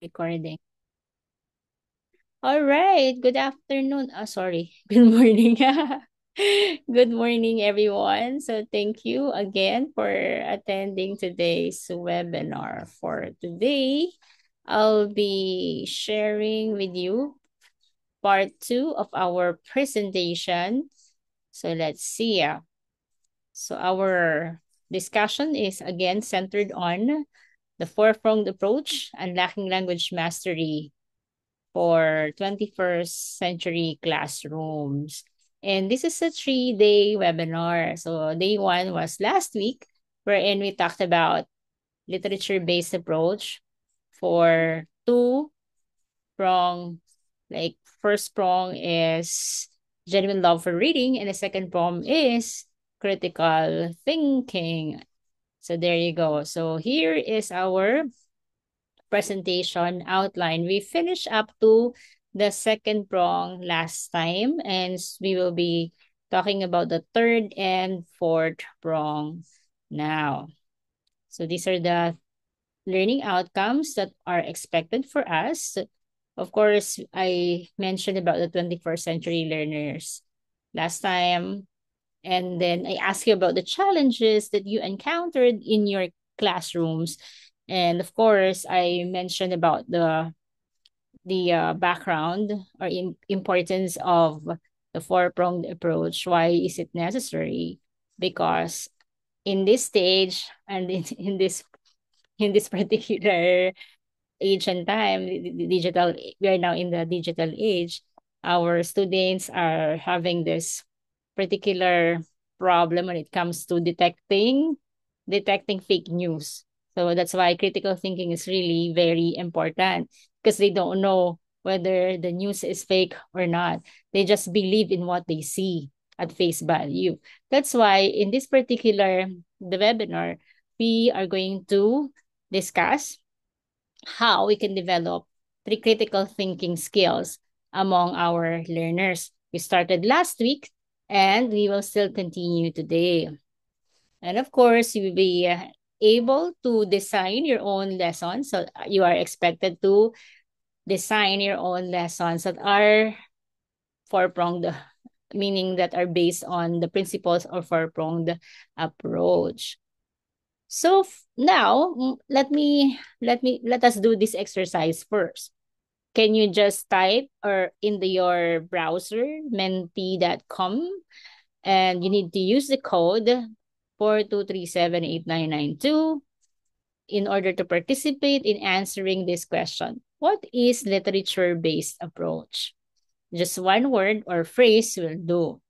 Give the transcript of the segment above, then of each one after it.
Recording. All right. Good afternoon. Sorry. Good morning. Good morning, everyone. So, thank you again for attending today's webinar. For today, I'll be sharing with you part two of our presentation. So, let's see. So, our discussion is again centered on the four-pronged approach, unlocking language mastery for 21st century classrooms. And this is a 3-day webinar. So day one was last week, wherein we talked about literature-based approach for two prong. Like first prong is genuine love for reading, and the second prong is critical thinking. So there you go. So here is our presentation outline. We finished up to the second prong last time, and we will be talking about the third and fourth prong now. So these are the learning outcomes that are expected for us. Of course, I mentioned about the 21st century learners last time. And then I asked you about the challenges that you encountered in your classrooms. And of course, I mentioned about the background or importance of the four-pronged approach. Why is it necessary? Because in this stage and in this particular age and time, the digital, we are now in the digital age. Our students are having this particular problem when it comes to detecting fake news. So that's why critical thinking is really very important, because they don't know whether the news is fake or not. They just believe in what they see at face value. That's why in this particular the webinar, we are going to discuss how we can develop three critical thinking skills among our learners. We started last week and we will still continue today. And of course, you will be able to design your own lessons. So you are expected to design your own lessons that are four-pronged, meaning that are based on the principles of four-pronged approach. So now let us do this exercise first. Can you just type or in your browser menti.com, and you need to use the code 423789992 in order to participate in answering this question. What is literature-based approach? Just one word or phrase will do.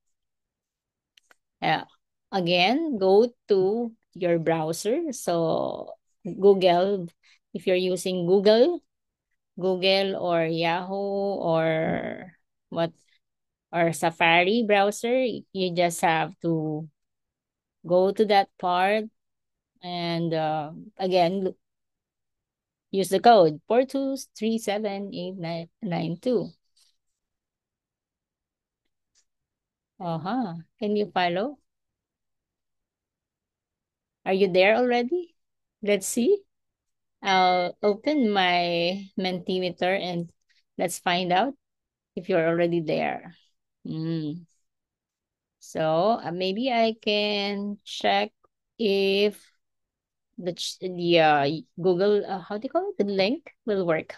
Uh, Again, go to your browser. So Google, if you're using Google or Yahoo or what or Safari browser, you just have to go to that part and again use the code 423789992. Uh-huh. Can you follow? Are you there already? Let's see. I'll open my Mentimeter and let's find out if you're already there. Mm. So maybe I can check if the Google, how do you call it? The link will work.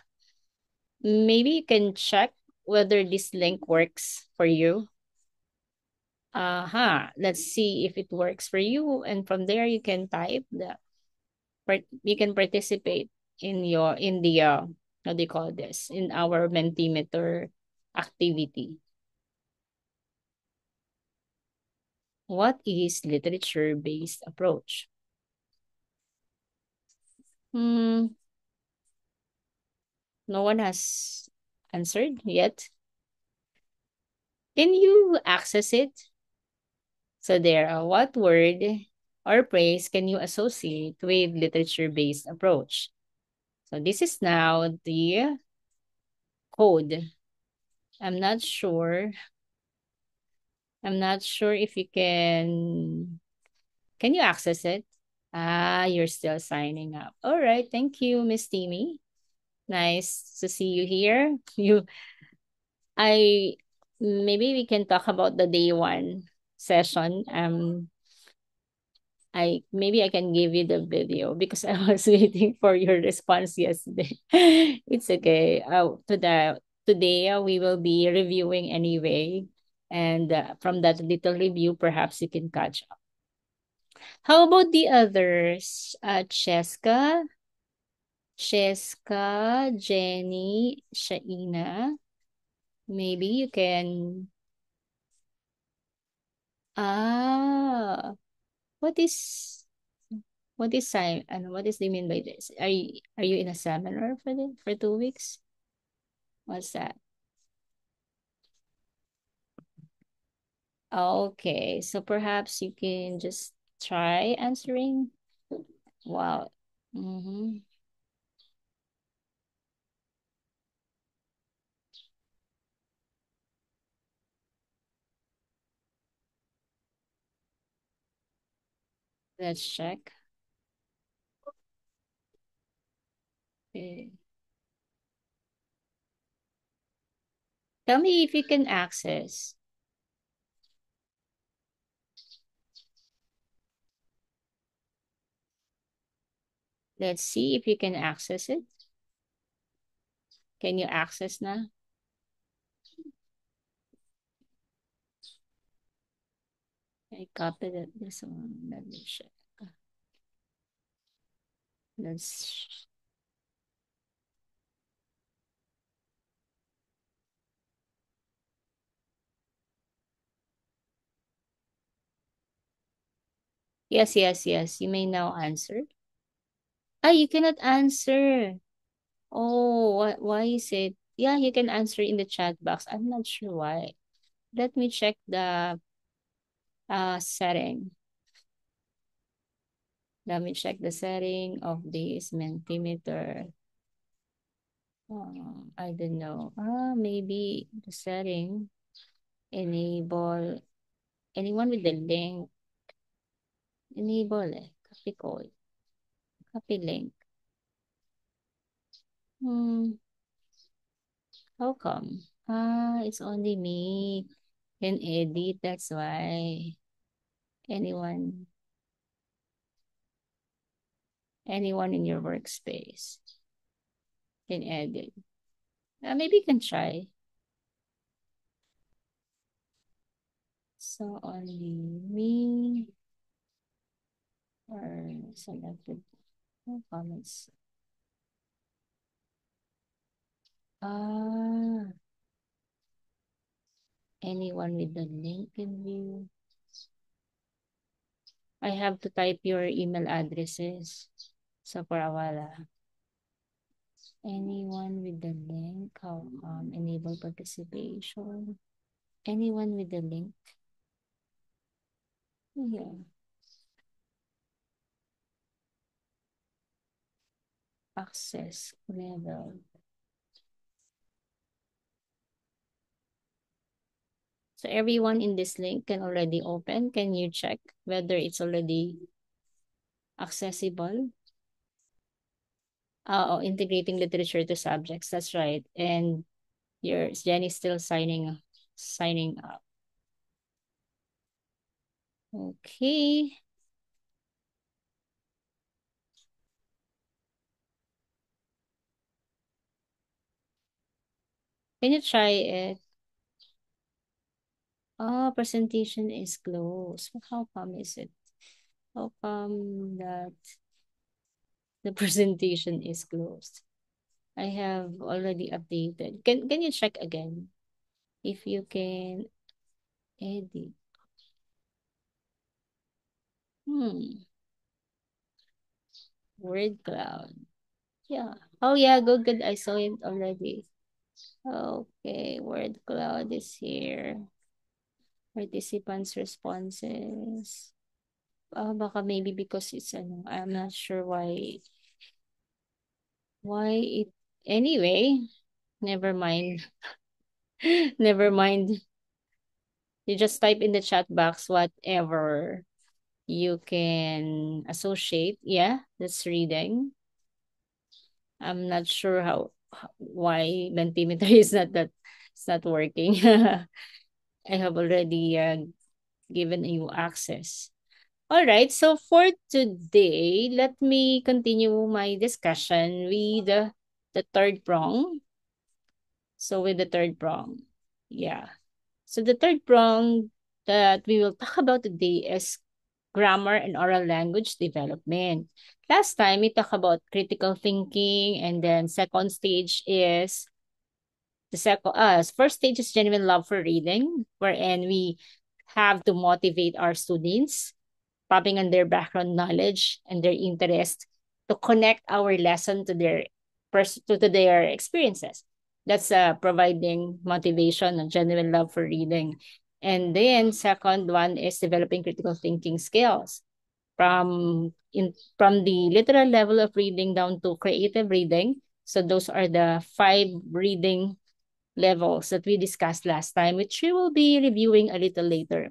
Maybe you can check whether this link works for you. Let's see if it works for you, and from there you can type you can participate in the how do you call this, in our Mentimeter activity. What is literature-based approach? Hmm, no one has answered yet. Can you access it? So there, what word or phrase can you associate with literature-based approach? So this is now the code. I'm not sure. I'm not sure if you can you access it? You're still signing up. All right, thank you, Miss Timmy. Nice to see you here. I maybe we can talk about the day one session. I maybe I can give you the video because I was waiting for your response yesterday. It's okay. Today we will be reviewing anyway, and from that little review, perhaps you can catch up. How about the others? Cheska, Jenny, Shaina. Maybe you can. Ah, what is what is the mean by this? Are you in a seminar for 2 weeks? What's that? Okay, so perhaps you can just try answering. Wow. Mm-hmm. Let's check. Okay. Tell me if you can access. Let's see if you can access it. Can you access now? I copied it. This one. Let me check. Let's. Yes, yes, yes. You may now answer. Ah, you cannot answer. Oh, why is it? Yeah, you can answer in the chat box. I'm not sure why. Let me check the setting. Let me check the setting of this Mentimeter. I don't know. Maybe the setting enable anyone with the link. Enable copy code. Copy link. Hmm, how come? It's only me can edit. That's why anyone anyone in your workspace can edit. Maybe you can try. So only me or selected no comments. Ah, anyone with the link can view. I have to type your email addresses. So for a while, anyone with the link, how enable participation. Anyone with the link, yeah, access level. So everyone in this link can already open. Can you check whether it's already accessible? Oh, integrating literature to subjects. That's right. And your Jenny's still signing up. Okay. Can you try it? Oh, presentation is closed. How come is it? How come that the presentation is closed? I have already updated. Can you check again? If you can edit. Hmm. Word cloud. Yeah. Oh yeah, good. I saw it already. Okay, word cloud is here. Participants' responses. Baka maybe because it's I'm not sure why it anyway, never mind. Never mind. You just type in the chat box whatever you can associate. Yeah, that's reading. I'm not sure how. why Mentimeter is not that it's not working. I have already given you access. All right, so for today, let me continue my discussion with the third prong. So with the third prong, yeah. So the third prong that we will talk about today is grammar and oral language development. Last time we talked about critical thinking, and then second stage is first stage is genuine love for reading, wherein we have to motivate our students, tapping on their background knowledge and their interest to connect our lesson to to their experiences. That's providing motivation and genuine love for reading. And then second one is developing critical thinking skills from the literal level of reading down to creative reading. So those are the 5 reading levels that we discussed last time, which we will be reviewing a little later.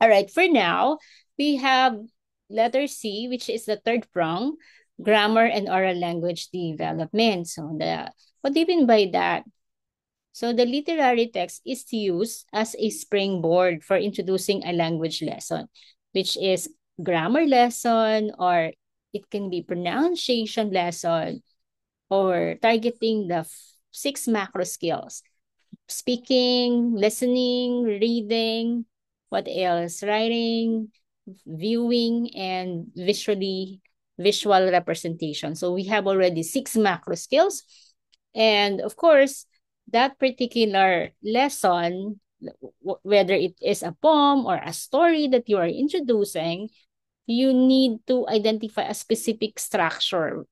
All right, for now, we have letter C, which is the third prong, grammar and oral language development. So what do you mean by that? So the literary text is used as a springboard for introducing a language lesson, which is grammar lesson, or it can be pronunciation lesson, or targeting the 6 macro skills: speaking, listening, reading, what else? Writing, viewing, and visual representation. So we have already 6 macro skills. And of course, that particular lesson, whether it is a poem or a story that you are introducing, you need to identify a specific structure,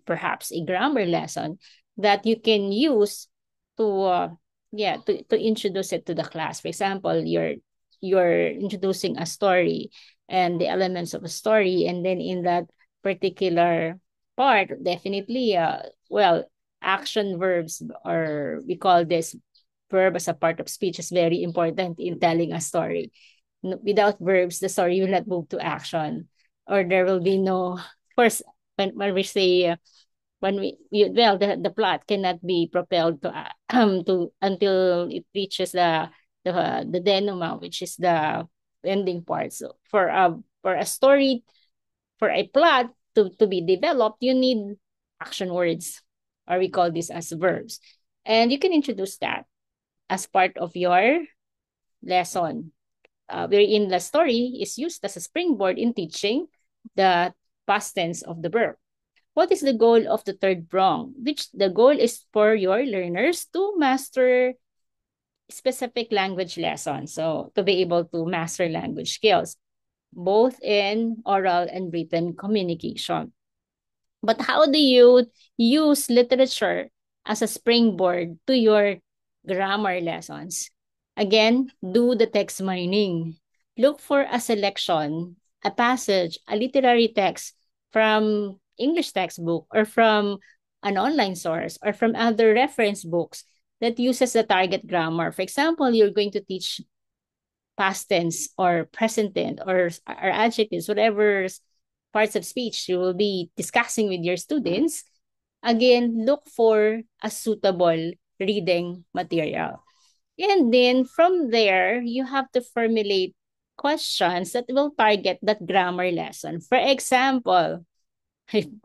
perhaps a grammar lesson that you can use to to introduce it to the class. For example, you're introducing a story and the elements of a story, and then in that particular part, definitely action verbs, or we call this verb as a part of speech, is very important in telling a story. Without verbs, the story will not move to action, or there will be no. Of course, when we say the plot cannot be propelled to to until it reaches the denouement, which is the ending part. So for a story, for a plot to be developed, you need action words, or we call this as verbs, and you can introduce that as part of your lesson, wherein the story is used as a springboard in teaching the past tense of the verb. What is the goal of the third prong? Which the goal is for your learners to master specific language lessons. So to be able to master language skills, both in oral and written communication. But how do you use literature as a springboard to your grammar lessons? Again, do the text mining. Look for a selection, a passage, a literary text from English textbook, or from an online source, or from other reference books that uses the target grammar. For example, you're going to teach past tense or present tense, or adjectives, whatever parts of speech you will be discussing with your students. Again, look for a suitable reading material. And then from there, you have to formulate questions that will target that grammar lesson. For example,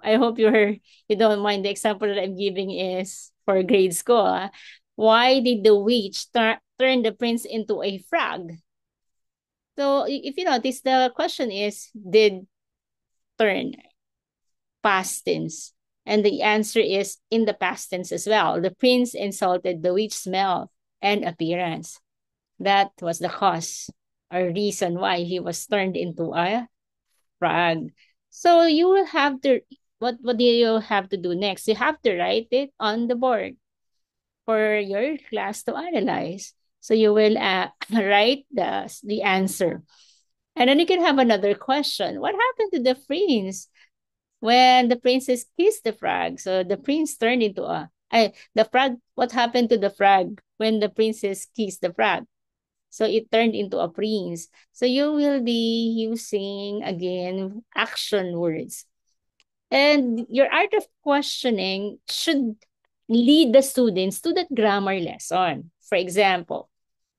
I hope you don't mind the example that I'm giving is for grade school. Why did the witch turn the prince into a frog? So if you notice, the question is, did turn past tense. And the answer is in the past tense as well. The prince insulted the witch's smell and appearance. That was the cause or reason why he was turned into a frog. So you will have to, what do you have to do next? You have to write it on the board for your class to analyze. So you will write the answer. And then you can have another question. What happened to the prince when the princess kissed the frog? So the prince turned into the frog. What happened to the frog when the princess kissed the frog? So it turned into a prince. So you will be using again action words. And your art of questioning should lead the students to that grammar lesson. For example,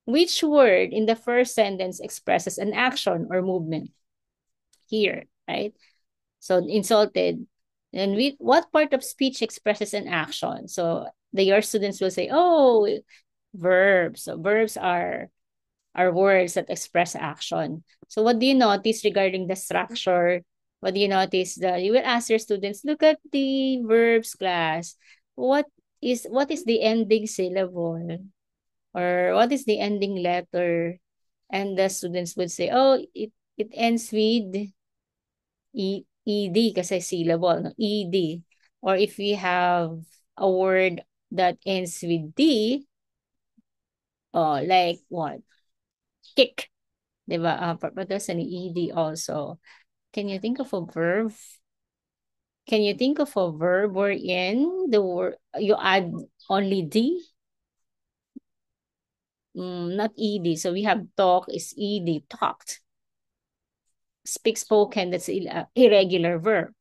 which word in the first sentence expresses an action or movement here, right? So insulted. And what part of speech expresses an action? So your students will say, oh, verbs. So verbs are words that express action. So what do you notice regarding the structure? What do you notice? You will ask your students, look at the verbs class. What what is the ending syllable? Or what is the ending letter? And the students would say, oh, it ends with ed kasi syllable, no? Ed. Or if we have a word that ends with D, oh, like what? Kick. Diba? But there's an ed also. Can you think of a verb? Can you think of a verb wherein the word you add only D? Not ed. So we have talk is ed, talked. Speak, spoken, that's irregular verb.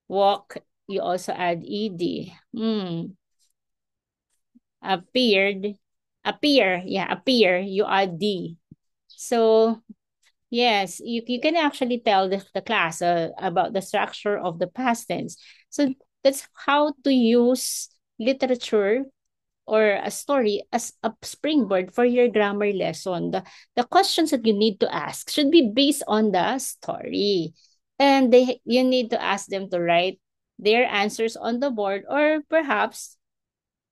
Walk, you also add ed. Appeared, appear, you add D. So yes, you can actually tell the class about the structure of the past tense. So that's how to use literature or a story as a springboard for your grammar lesson. The questions that you need to ask should be based on the story. And you need to ask them to write their answers on the board, or perhaps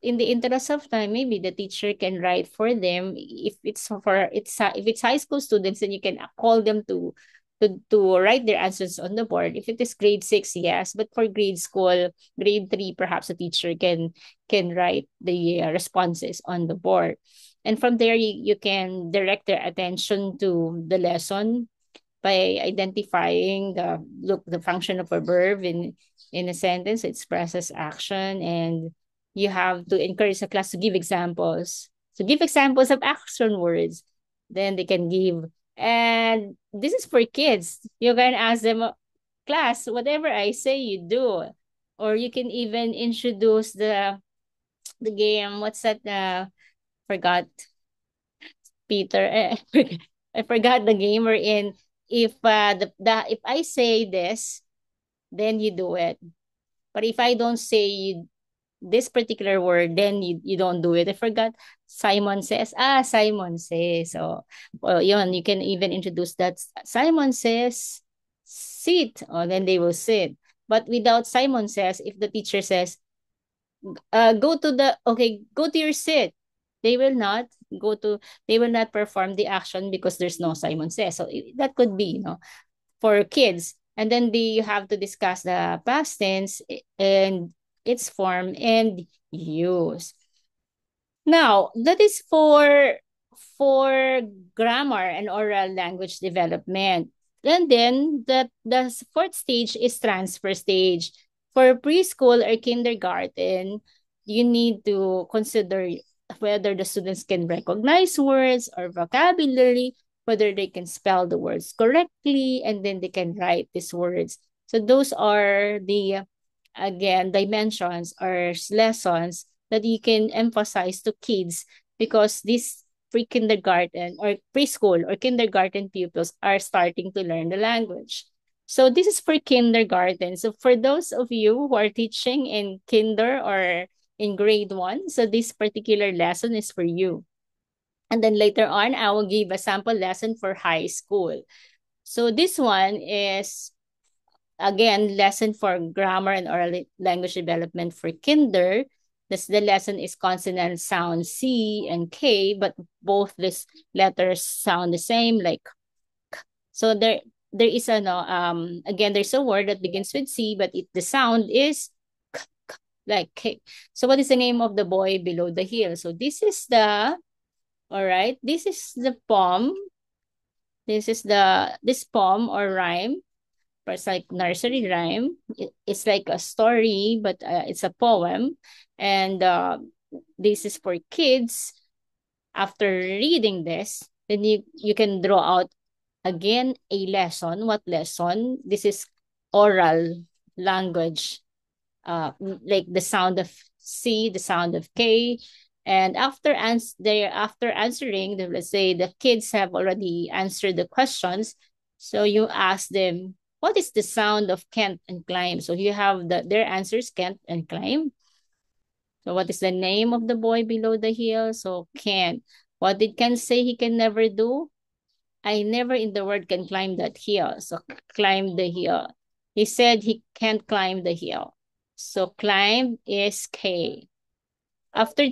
in the interest of time, maybe the teacher can write for them. If it's high school students, then you can call them to write their answers on the board. If it is grade 6, yes, but for grade school, grade 3, perhaps the teacher can write the responses on the board. And from there, you can direct their attention to the lesson by identifying the function of a verb in a sentence. It expresses action, and you have to encourage the class to give examples. So give examples of action words. Then they can give. And this is for kids. You can ask them, class, whatever I say, you do. Or you can even introduce the game. What's that? Forgot Peter. I forgot the game we're in. If if I say this, then you do it. But if I don't say this particular word, then you don't do it. I forgot. Simon says. Simon says. So, well, you can even introduce that. Simon says, sit. Oh, then they will sit. But without Simon says, if the teacher says, go to your seat, they will not go to, they will not perform the action because there's no Simon says. So that could be, for kids. And then you have to discuss the past tense and its form and use. Now, that is for grammar and oral language development. And then the fourth stage is transfer stage. For preschool or kindergarten, you need to consider whether the students can recognize words or vocabulary, whether they can spell the words correctly, and then they can write these words. So those are the, again, dimensions or lessons that you can emphasize to kids, because these pre-kindergarten or preschool or kindergarten pupils are starting to learn the language. So this is for kindergarten. So for those of you who are teaching in kinder or in grade 1, so this particular lesson is for you. And then later on, I will give a sample lesson for high school. So this one is, again, lesson for grammar and oral language development for kinder. The lesson is consonant sound C and K, but both these letters sound the same, like k. So there is a, no, again, there's a word that begins with C, but the sound is k, k, like K. So what is the name of the boy below the hill? So this is all right, this is the poem. This poem or rhyme. It's like nursery rhyme. It's like a story, but it's a poem. And this is for kids. After reading this, then you can draw out again a lesson. What lesson? This is oral language, like the sound of C, the sound of K. And after answering, let's say the kids have already answered the questions. So you ask them, what is the sound of Kent and climb? So you have their answers, Kent and climb. So what is the name of the boy below the hill? So Kent. What did Kent say he can never do? I never in the world can climb that hill. So climb the hill. He said he can't climb the hill. So climb is K. After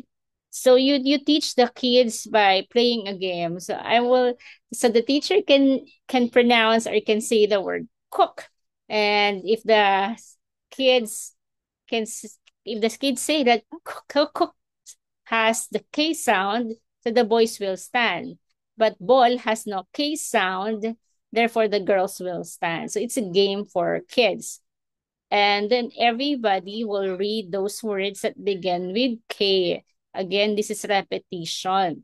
so you teach the kids by playing a game. So the teacher can pronounce or can say the word cook. And if the kids can if the kids say that cook has the K sound, so the boys will stand. But ball has no K sound, therefore the girls will stand. So it's a game for kids. And then everybody will read those words that begin with K. Again, this is repetition.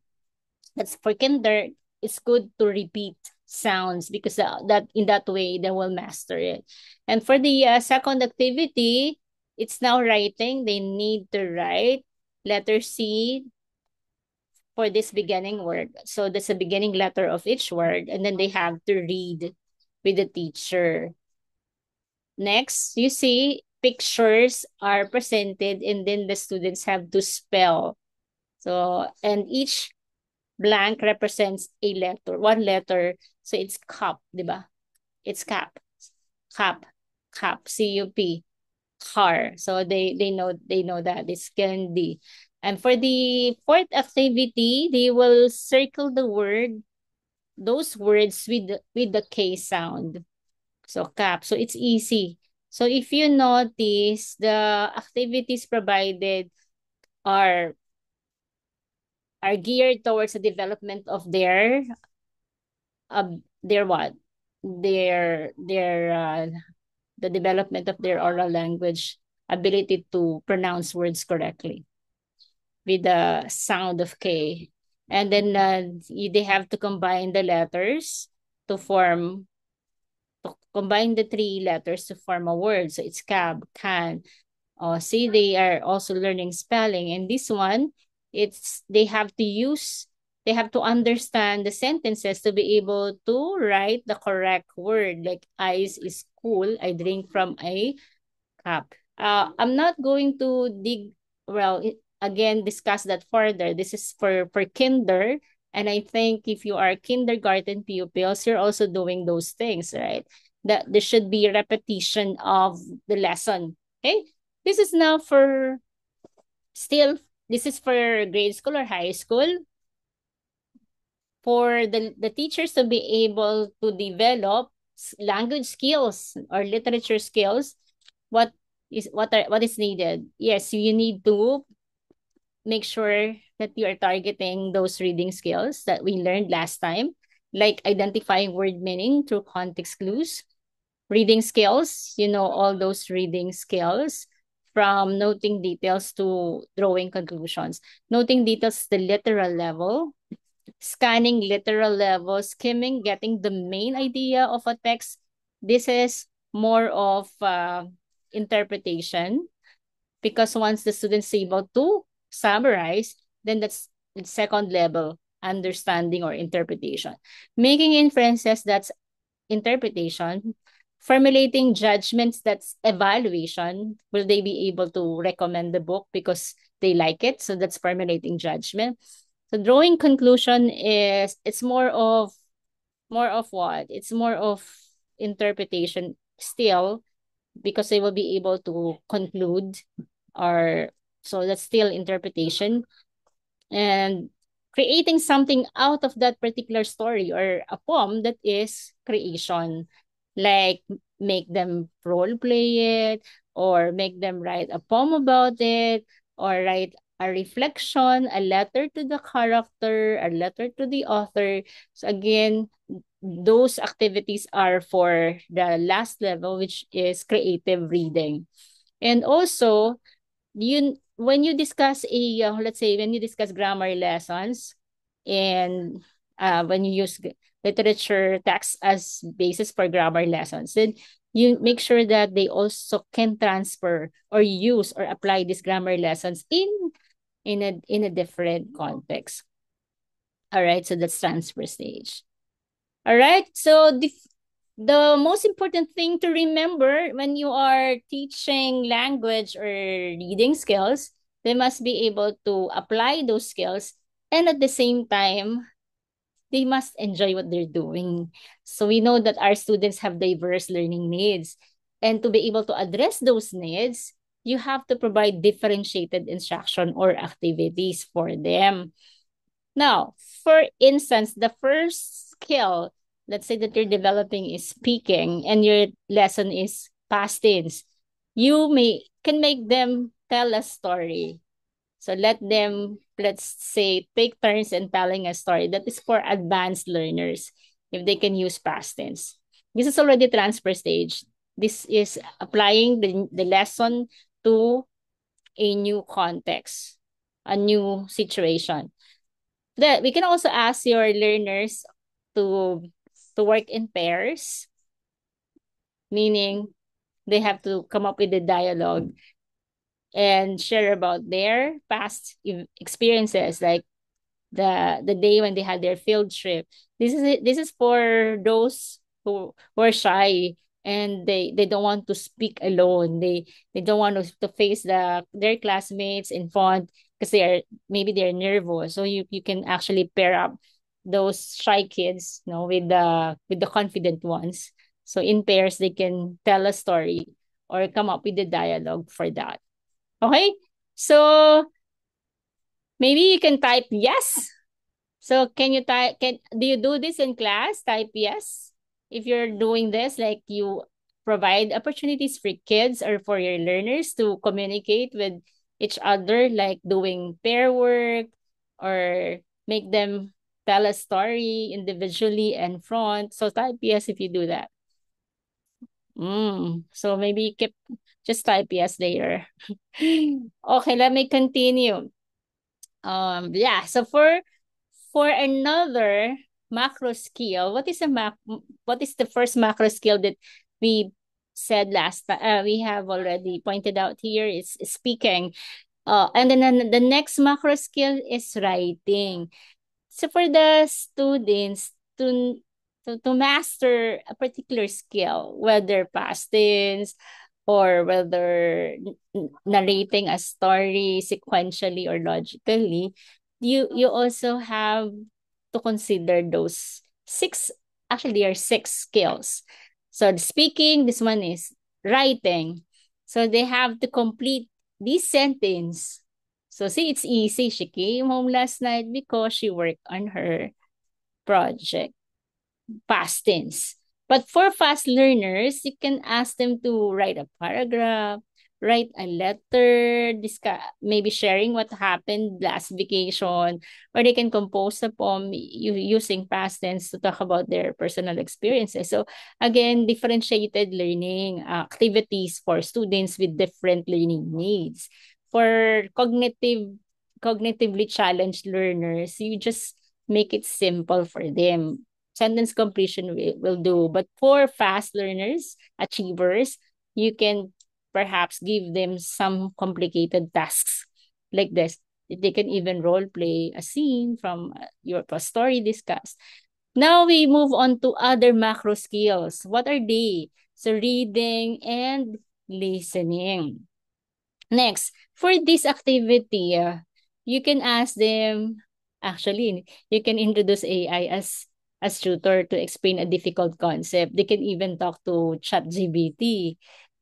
That's for kinder. It's good to repeat sounds because that in that way they will master it. And for the second activity, it's now writing. They need to write letter C for this beginning word. So that's the beginning letter of each word, and then they have to read with the teacher. Next, you see pictures are presented, and then the students have to spell. So, and each blank represents a letter, one letter. So it's cup, di ba? It's cap, cap, cap, C-U-P, car. So they know that it's candy. And for the fourth activity, they will circle the word, those words with the K sound. So cap. So it's easy. So if you notice, the activities provided are are geared towards the development of their what? Their the development of their oral language ability to pronounce words correctly with the sound of K. And then they have to combine the letters to form to combine the three letters to form a word. So it's cab, can. Oh, see, they are also learning spelling. And this one, it's they have to understand the sentences to be able to write the correct word. Like ice is cool. I drink from a cup. I'm not going to again, discuss that further. This is for kinder. And I think if you are kindergarten pupils, you're also doing those things, right? That there should be repetition of the lesson. Okay? This is now for still, this is for grade school or high school. For the teachers to be able to develop language skills or literature skills, what is needed? Yes, you need to make sure that you are targeting those reading skills that we learned last time, like identifying word meaning through context clues, reading skills, all those reading skills from noting details to drawing conclusions. Noting details, the literal level, scanning literal level, skimming, getting the main idea of a text. This is more of interpretation because once the student's able to summarize, then that's the second level understanding or interpretation. Making inferences, that's interpretation. Formulating judgments, that's evaluation. Will they be able to recommend the book because they like it? So that's formulating judgment. So drawing conclusion is it's more of what? It's more of interpretation still because they will be able to conclude or so that's still interpretation and creating something out of that particular story or a poem that is creation, like make them role play it or make them write a poem about it or write a reflection, a letter to the character, a letter to the author. So again, those activities are for the last level, which is creative reading. And also, when you discuss let's say when you discuss grammar lessons and when you use literature text as basis for grammar lessons, then you make sure that they also can transfer or use or apply these grammar lessons in a different context. All right, so that's transfer stage. All right, so the most important thing to remember when you are teaching language or reading skills, they must be able to apply those skills, and at the same time they must enjoy what they're doing. So we know that our students have diverse learning needs. And to be able to address those needs, you have to provide differentiated instruction or activities for them. Now, for instance, the first skill, let's say that you're developing is speaking and your lesson is past tense. You may can make them tell a story. So let them, let's say, take turns in telling a story. That is for advanced learners, if they can use past tense. This is already transfer stage. This is applying the lesson to a new context, a new situation. That we can also ask your learners to work in pairs, meaning they have to come up with a dialogue and share about their past experiences, like the day when they had their field trip. This is for those who are shy and they don't want to speak alone. They don't want to face their classmates in front because they're nervous. So you can actually pair up those shy kids, with the confident ones. So in pairs they can tell a story or come up with a dialogue for that. Okay? So maybe you can type yes. So can you type, do you do this in class? Type yes. If you're doing this, like you provide opportunities for kids or for your learners to communicate with each other, like doing pair work or make them tell a story individually and front. So type yes if you do that. So maybe keep just type yes later. Okay, let me continue. Yeah, so for another macro skill, what is the first macro skill that we said last time? We have already pointed out here is speaking. And then the next macro skill is writing. So for the students to master a particular skill, whether past tense or whether narrating a story sequentially or logically, you also have to consider those six. Actually, there are six skills. So the speaking, this one is writing. So they have to complete this sentence. So see, it's easy. She came home last night because she worked on her project. Past tense. But for fast learners, you can ask them to write a paragraph, write a letter, discuss, maybe sharing what happened last vacation, or they can compose a poem using past tense to talk about their personal experiences. So again, differentiated learning activities for students with different learning needs. For cognitively challenged learners, you just make it simple for them. Sentence completion will do. But for fast learners, achievers, you can perhaps give them some complicated tasks like this. They can even role play a scene from your story discussed. Now we move on to other macro skills. What are they? So reading and listening. Next, for this activity, you can ask them, actually, you can introduce AI as tutor to explain a difficult concept. They can even talk to ChatGPT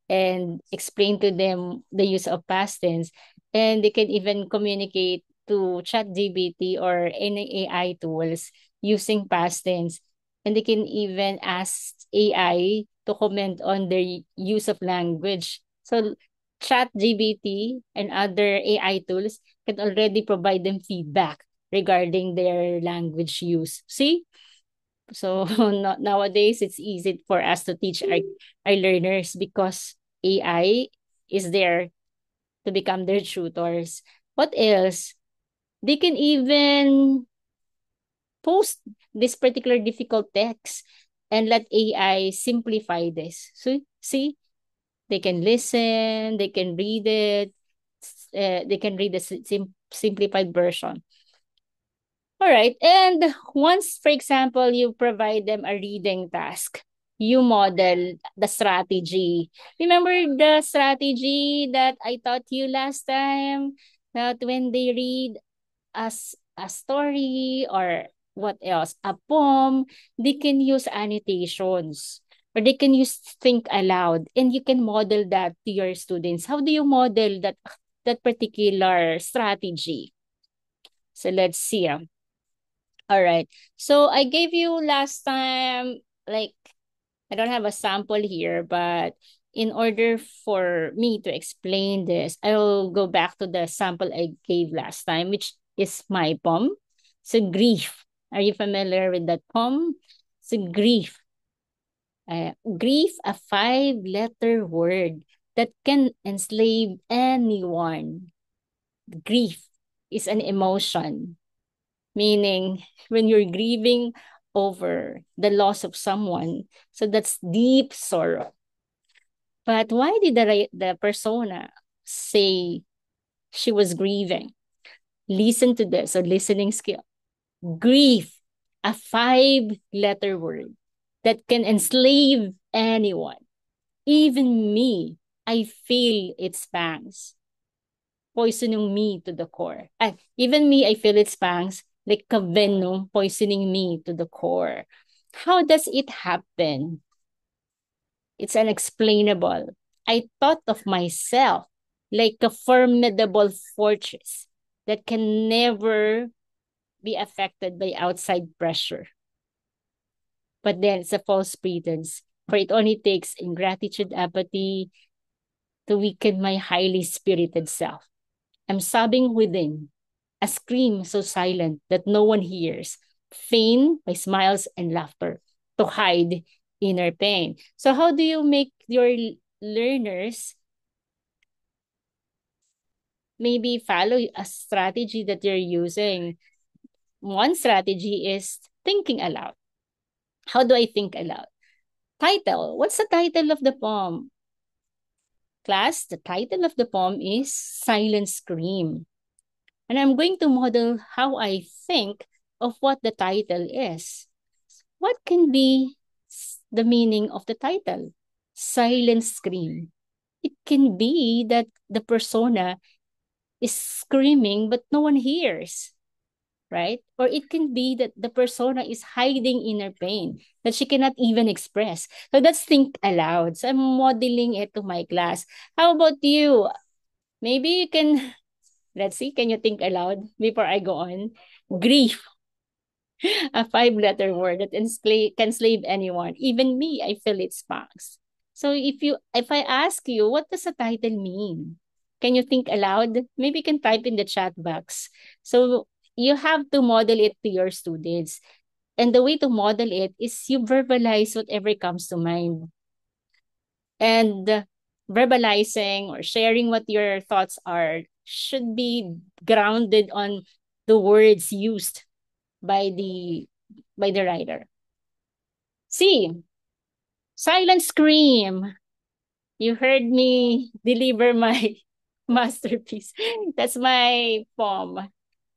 and explain to them the use of past tense. And they can even communicate to ChatGPT or any AI tools using past tense. And they can even ask AI to comment on their use of language. So ChatGPT and other AI tools can already provide them feedback regarding their language use. See? So nowadays, it's easy for us to teach our learners because AI is there to become their tutors. What else? They can even post this particular difficult text and let AI simplify this. So see, they can listen, they can read it, they can read the simplified version. All right. And once, for example, you provide them a reading task, you model the strategy. Remember the strategy that I taught you last time? That when they read as a story or what else, a poem, they can use annotations or they can use think aloud, and you can model that to your students. How do you model that particular strategy? So let's see. All right. So I gave you last time, like, I don't have a sample here, but in order for me to explain this, I will go back to the sample I gave last time, which is my poem. So grief. Are you familiar with that poem? So grief. Grief, a five-letter word that can enslave anyone. Grief is an emotion, meaning when you're grieving over the loss of someone, so that's deep sorrow. But why did the persona say she was grieving? Listen to this, or listening skill. Grief, a five-letter word that can enslave anyone. Even me, I feel its pangs, poisoning me to the core. Even me, I feel its pangs like a venom poisoning me to the core. How does it happen? It's unexplainable. I thought of myself like a formidable fortress that can never be affected by outside pressure. But then it's a false pretense, for it only takes ingratitude, apathy to weaken my highly spirited self. I'm sobbing within, a scream so silent that no one hears, feigned by smiles and laughter to hide inner pain. So how do you make your learners maybe follow a strategy that you're using? One strategy is thinking aloud. How do I think aloud? Title. What's the title of the poem? Class, the title of the poem is Silent Scream. And I'm going to model how I think of what the title is. What can be the meaning of the title? Silent scream. It can be that the persona is screaming but no one hears, right? Or it can be that the persona is hiding inner pain that she cannot even express. So that's think aloud. So I'm modeling it to my class. How about you? Maybe you can, let's see, can you think aloud before I go on? Grief, a five-letter word that can enslave anyone. Even me, I feel its pangs. So if I ask you, what does the title mean? Can you think aloud? Maybe you can type in the chat box. So you have to model it to your students. And the way to model it is you verbalize whatever comes to mind. And verbalizing or sharing what your thoughts are should be grounded on the words used by the writer. C. Silent Scream. You heard me deliver my masterpiece. That's my poem.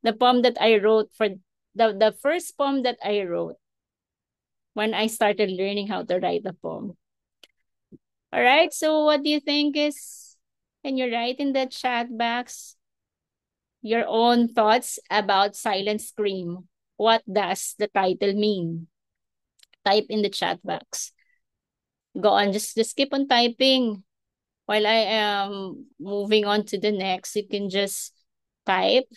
The poem that I wrote for the first poem that I wrote when I started learning how to write a poem. All right. So what do you think is, can you write in the chat box your own thoughts about Silent Scream? What does the title mean? Type in the chat box. Go on, just keep on typing while I am moving on to the next. You can just type.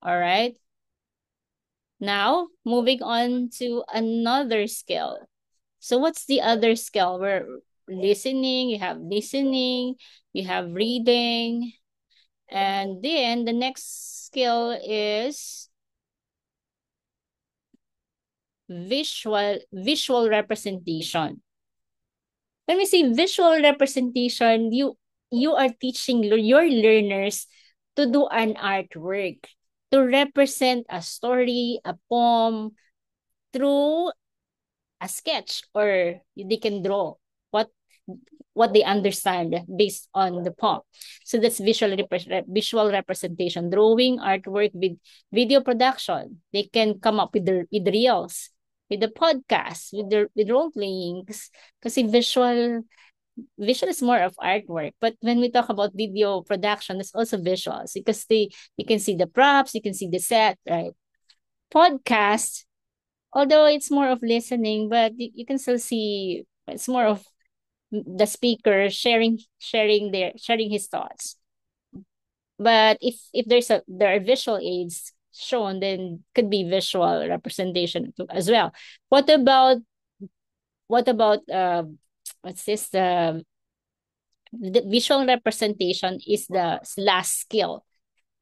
All right. Now, moving on to another skill. So what's the other skill? We're listening, you have reading, and then the next skill is visual representation. Let me see, visual representation, you are teaching your learners to do an artwork, to represent a story, a poem through a sketch, or they can draw what what they understand based on the poem. So that's visual representation, drawing, artwork, with video production. They can come up with with reels, with the podcast, with role playings. Because visual is more of artwork, but when we talk about video production, it's also visuals, because they you can see the props, you can see the set, right? Podcast, although it's more of listening, but you can still see it's more of the speaker sharing his thoughts. But if there are visual aids shown, then could be visual representation as well. What about what's this, the visual representation is the last skill.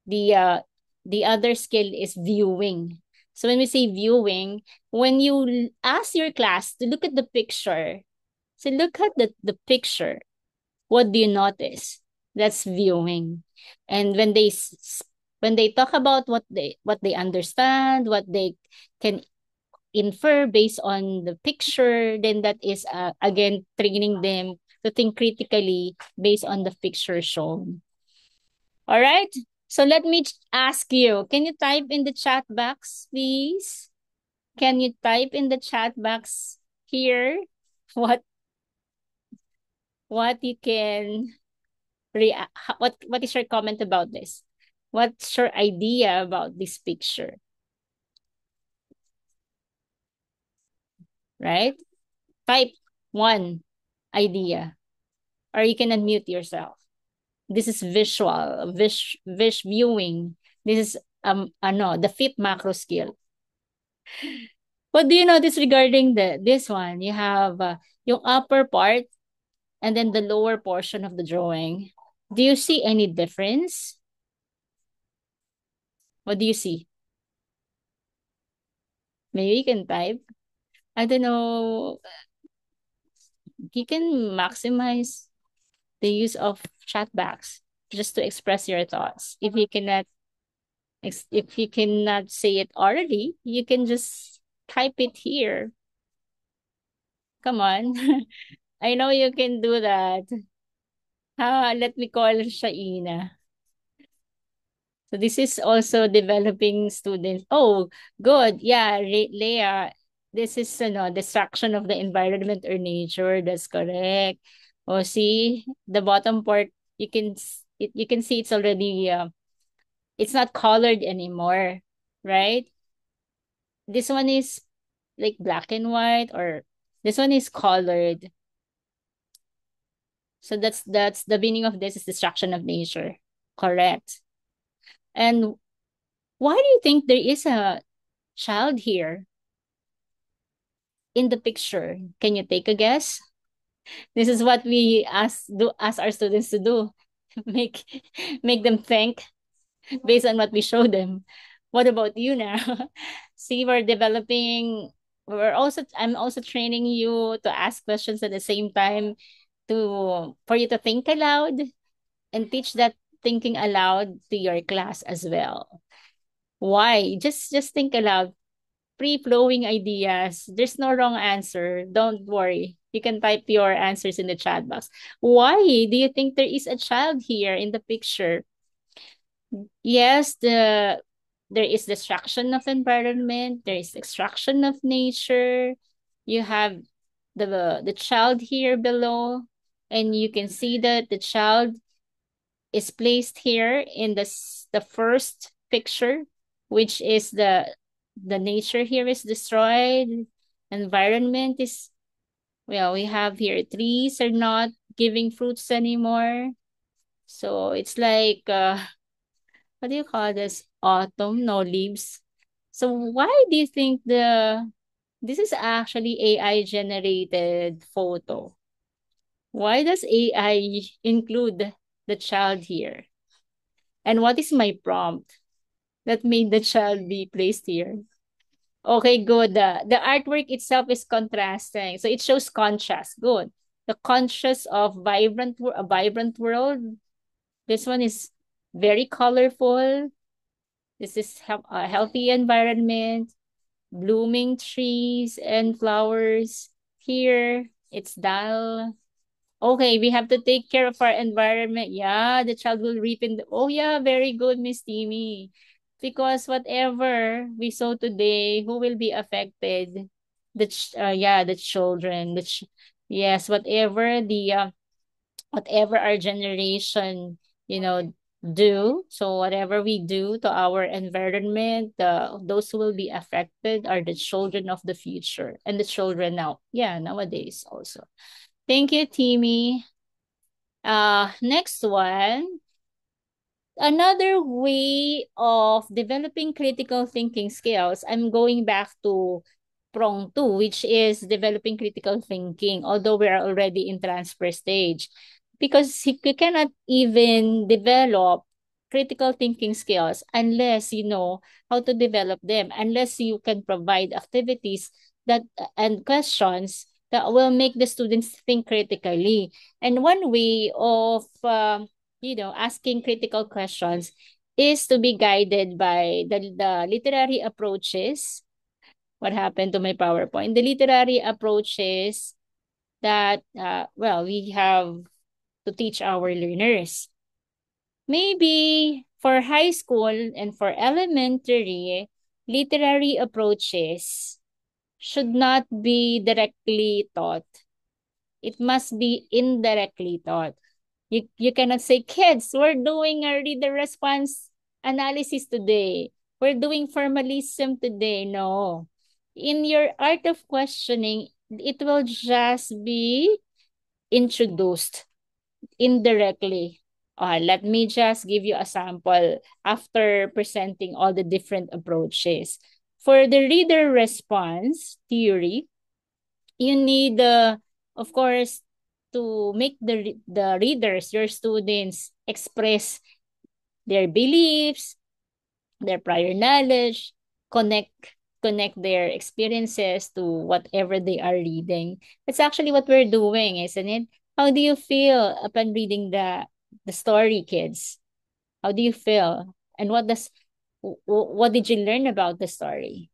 The other skill is viewing. So when we say viewing, when you ask your class to look at the picture, so look at the picture, what do you notice? That's viewing. And when they talk about what they understand, what they can infer based on the picture, then that is again training them to think critically based on the picture shown. All right. So let me ask you, can you type in the chat box, please? Can you type in the chat box here what you can what is your comment about this? What's your idea about this picture? Right? Type one idea, or you can unmute yourself. This is visual, viewing. This is the fifth macro skill. What do you notice regarding this one? You have yung upper part and then the lower portion of the drawing. Do you see any difference? What do you see? Maybe you can type. I don't know. You can maximize the use of chat box just to express your thoughts. If you cannot say it orally, you can just type it here. Come on. I know you can do that. Let me call Shaina. So this is also developing students. Oh, good. Yeah, Leah. This is destruction of the environment or nature. That's correct. Oh, see the bottom part. You can see it's already it's not colored anymore, right? This one is like black and white, or this one is colored. So that's the meaning of this is destruction of nature. Correct. And why do you think there is a child here in the picture? Can you take a guess? This is what we ask our students to do. make make them think based on what we show them. What about you now? See, I'm also training you to ask questions at the same time, for you to think aloud and teach that thinking aloud to your class as well. Why? Just think aloud. Free flowing ideas. There's no wrong answer. Don't worry. You can type your answers in the chat box. Why do you think there is a child here in the picture? Yes, there is destruction of environment, there is extraction of nature. You have the child here below, and you can see that the child is placed here in the first picture, which is the nature here is destroyed, environment is, well, we have here trees are not giving fruits anymore. So it's like what do you call this? Autumn, no leaves. So why do you think this is actually AI generated photo? Why does AI include the child here? And what is my prompt that made the child be placed here? Okay, good. The artwork itself is contrasting. So it shows contrast. Good. The contrast of a vibrant world. This one is very colorful. This is a healthy environment. blooming trees and flowers. Here, it's dull. Okay, we have to take care of our environment. Yeah, the child will reap in the. Oh, yeah, very good, Miss Timmy. Because whatever we sow today, who will be affected? Yeah, the children. Yes, whatever our generation, do. So whatever we do to our environment, those who will be affected are the children of the future and the children now. Yeah, nowadays also. Thank you, Timmy. Next one. Another way of developing critical thinking skills, I'm going back to prong two, which is developing critical thinking, although we are already in transfer stage. Because you cannot even develop critical thinking skills unless you know how to develop them, unless you can provide activities that and questions that will make the students think critically. And one way of asking critical questions is to be guided by the literary approaches. What happened to my PowerPoint? The literary approaches that, we have to teach our learners. Maybe for high school and for elementary, literary approaches should not be directly taught. It must be indirectly taught. You cannot say, kids, we're doing a reader response analysis today. We're doing formalism today. No. In your art of questioning, it will just be introduced indirectly. Let me just give you a sample after presenting all the different approaches. For the reader response theory, you need, of course, to make the readers, your students, express their beliefs, their prior knowledge, connect connect their experiences to whatever they are reading. That's actually what we're doing, isn't it? How do you feel upon reading the story, kids? How do you feel? And what did you learn about the story?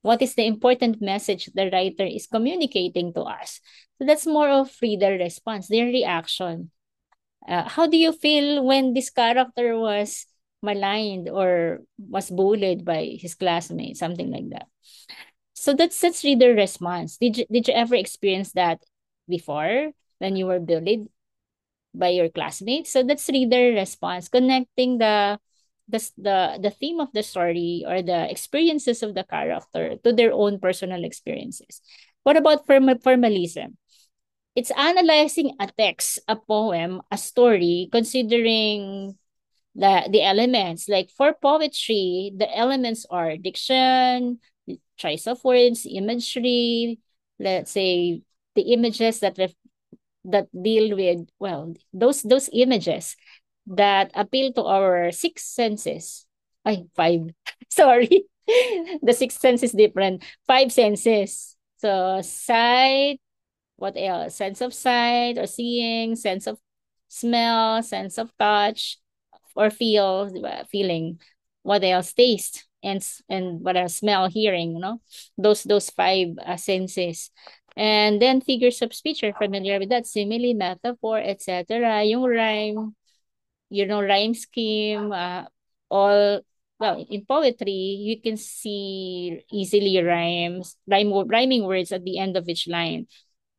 What is the important message the writer is communicating to us? So that's more of reader response, their reaction. How do you feel when this character was maligned or was bullied by his classmates, something like that? So that's reader response. Did you ever experience that before when you were bullied by your classmates? So that's reader response, connecting the theme of the story or the experiences of the character to their own personal experiences. What about formalism? It's analyzing a text, a poem, a story, considering the elements. Like for poetry, the elements are diction, choice of words, imagery, let's say the images that deal with, well, those images that appeal to our six senses. Ay, five. Sorry. The sixth sense is different. Five senses. So sight, what else? Sense of sight or seeing, sense of smell, sense of touch or feel, di ba? Feeling. What else? Taste and what else? Smell, hearing, those five senses. And then figures of speech are familiar with that. Simile, metaphor, etc. Yung rhyme, rhyme scheme, all, well, in poetry, you can see easily rhyming words at the end of each line.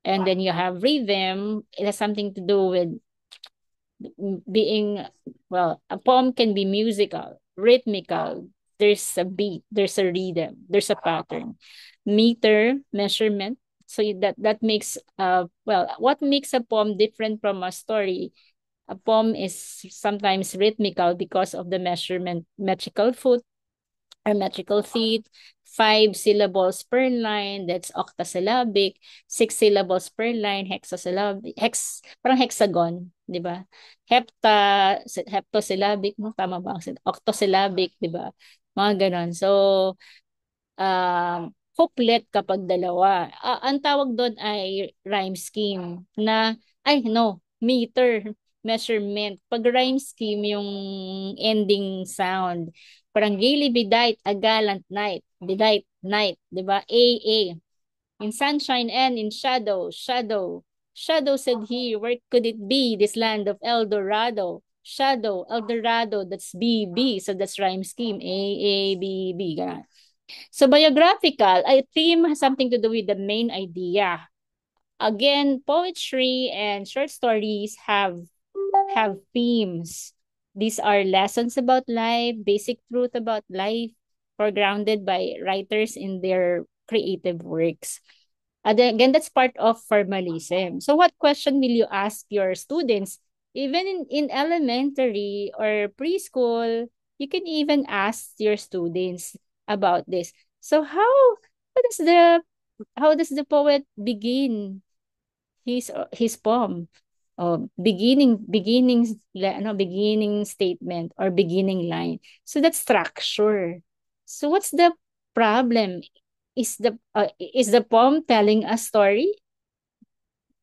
And then you have rhythm. It has something to do with being, well, a poem can be musical, rhythmical. There's a beat, there's a rhythm, there's a pattern. Meter, measurement. So that makes, what makes a poem different from a story? A poem is sometimes rhythmical because of the measurement, metrical foot or metrical feet, 5 syllables per line, that's octasyllabic, 6 syllables per line, hexasyllabic, parang hexagon, di ba? Heptosyllabic, no? Tama ba? Octosyllabic, di ba? Mga ganon. So, couplet kapag dalawa. Ang tawag doon ay rhyme scheme na, meter, measurement. Pag rhyme scheme, yung ending sound. Parang gaily bedight, a gallant knight. Bedight, knight, di ba? A. In sunshine and in shadow, shadow. Shadow, said he, where could it be, this land of El Dorado? Shadow, El Dorado, that's B, B. So that's rhyme scheme. A, B, B. Ganun. So biographical, a theme has something to do with the main idea. Again, poetry and short stories have themes. These are lessons about life, basic truth about life, foregrounded by writers in their creative works. Again, that's part of formalism. So what question will you ask your students? Even in elementary or preschool, you can even ask your students about this. So how does the how does the poet begin his poem? Beginning statement or beginning line. So that's structure. So what's the problem? Is the poem telling a story?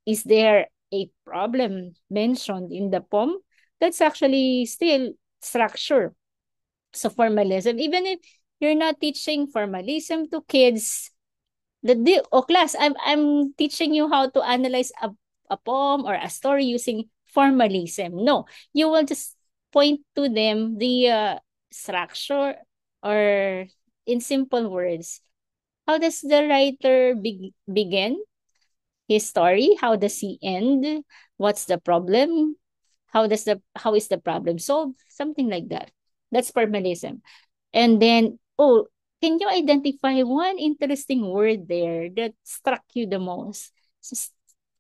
Is there a problem mentioned in the poem? That's actually still structure. So formalism, even if you're not teaching formalism to kids, class, I'm teaching you how to analyze a poem or a story using formalism. No, you will just point to them the structure, or in simple words, how does the writer begin his story? How does he end? What's the problem? How is the problem solved? Something like that. That's formalism. And then, oh, can you identify one interesting word there that struck you the most?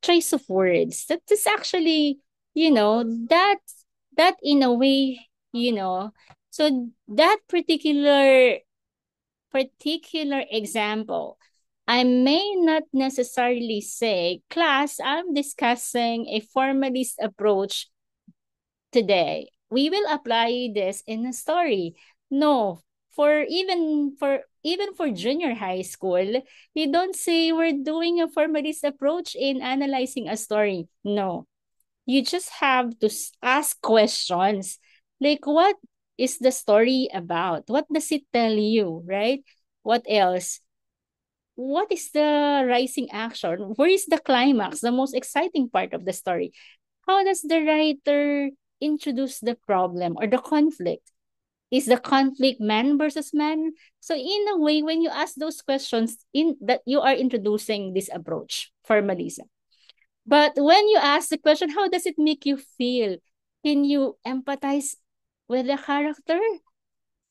Choice of words. That is actually, that in a way, so that particular example, I may not necessarily say, class, I'm discussing a formalist approach today. We will apply this in a story. No, for junior high school, you don't say we're doing a formalist approach in analyzing a story. No, you just have to ask questions like, what is the story about? What does it tell you, right? What else? What is the rising action? Where is the climax, the most exciting part of the story? How does the writer introduce the problem or the conflict? Is the conflict man versus man? So in a way, when you ask those questions, in that you are introducing this approach, formalism. But when you ask the question, how does it make you feel? Can you empathize with the character?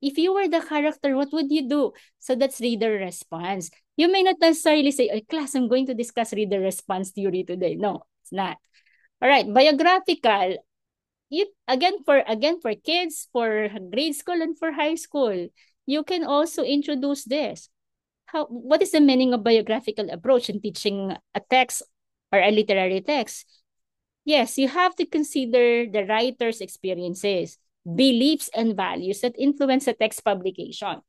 If you were the character, what would you do? So that's reader response. You may not necessarily say, oh, class, I'm going to discuss reader response theory today. No, it's not. All right, biographical. You again for kids, for grade school and for high school, you can also introduce this. What is the meaning of biographical approach in teaching a text or a literary text? Yes, you have to consider the writer's experiences, beliefs, and values that influence the text publication.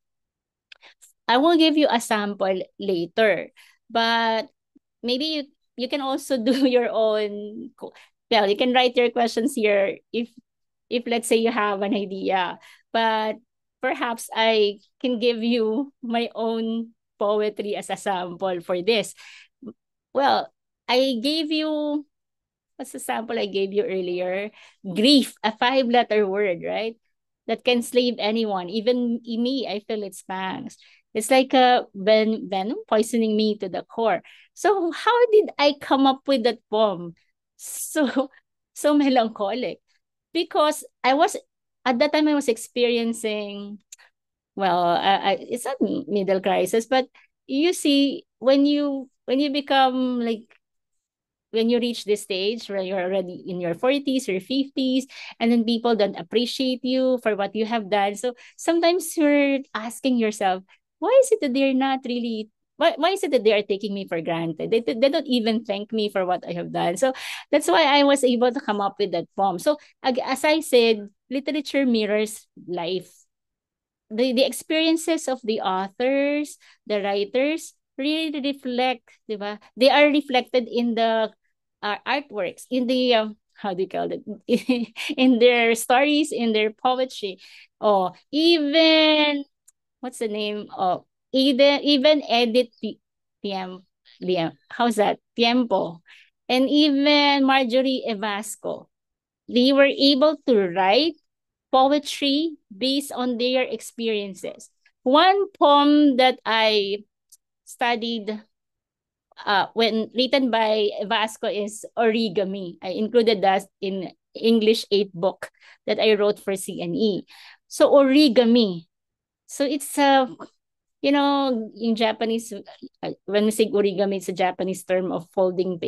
I will give you a sample later, but maybe you can also do your own. Well, you can write your questions here if let's say you have an idea, but perhaps I can give you my own poetry as a sample for this. Well, I gave you, what's the sample I gave you earlier? Grief, a five-letter word, right? That can slave anyone, even me. I feel its pangs. It's like a venom poisoning me to the core. So how did I come up with that poem? So so melancholic, because I was at that time I was experiencing, well, it's not middle crisis, but you see, when you become like, when you reach this stage where you're already in your 40s or 50s, and then people don't appreciate you for what you have done. So sometimes you're asking yourself, why is it that they're not really, why is it that they are taking me for granted? They don't even thank me for what I have done. So that's why I was able to come up with that poem. So as I said, literature mirrors life. The experiences of the authors, the writers, really reflect, di ba? They are reflected in the artworks, in the how do you call it, in their stories, in their poetry. Oh, even what's the name of, even Edith Tiempo, how's that? Tiempo. And even Marjorie Evasco. They were able to write poetry based on their experiences. One poem that I studied when written by Vasco is Origami. I included that in English 8 book that I wrote for CNE. So origami. So it's a, in Japanese, when we say origami, it's a Japanese term of folding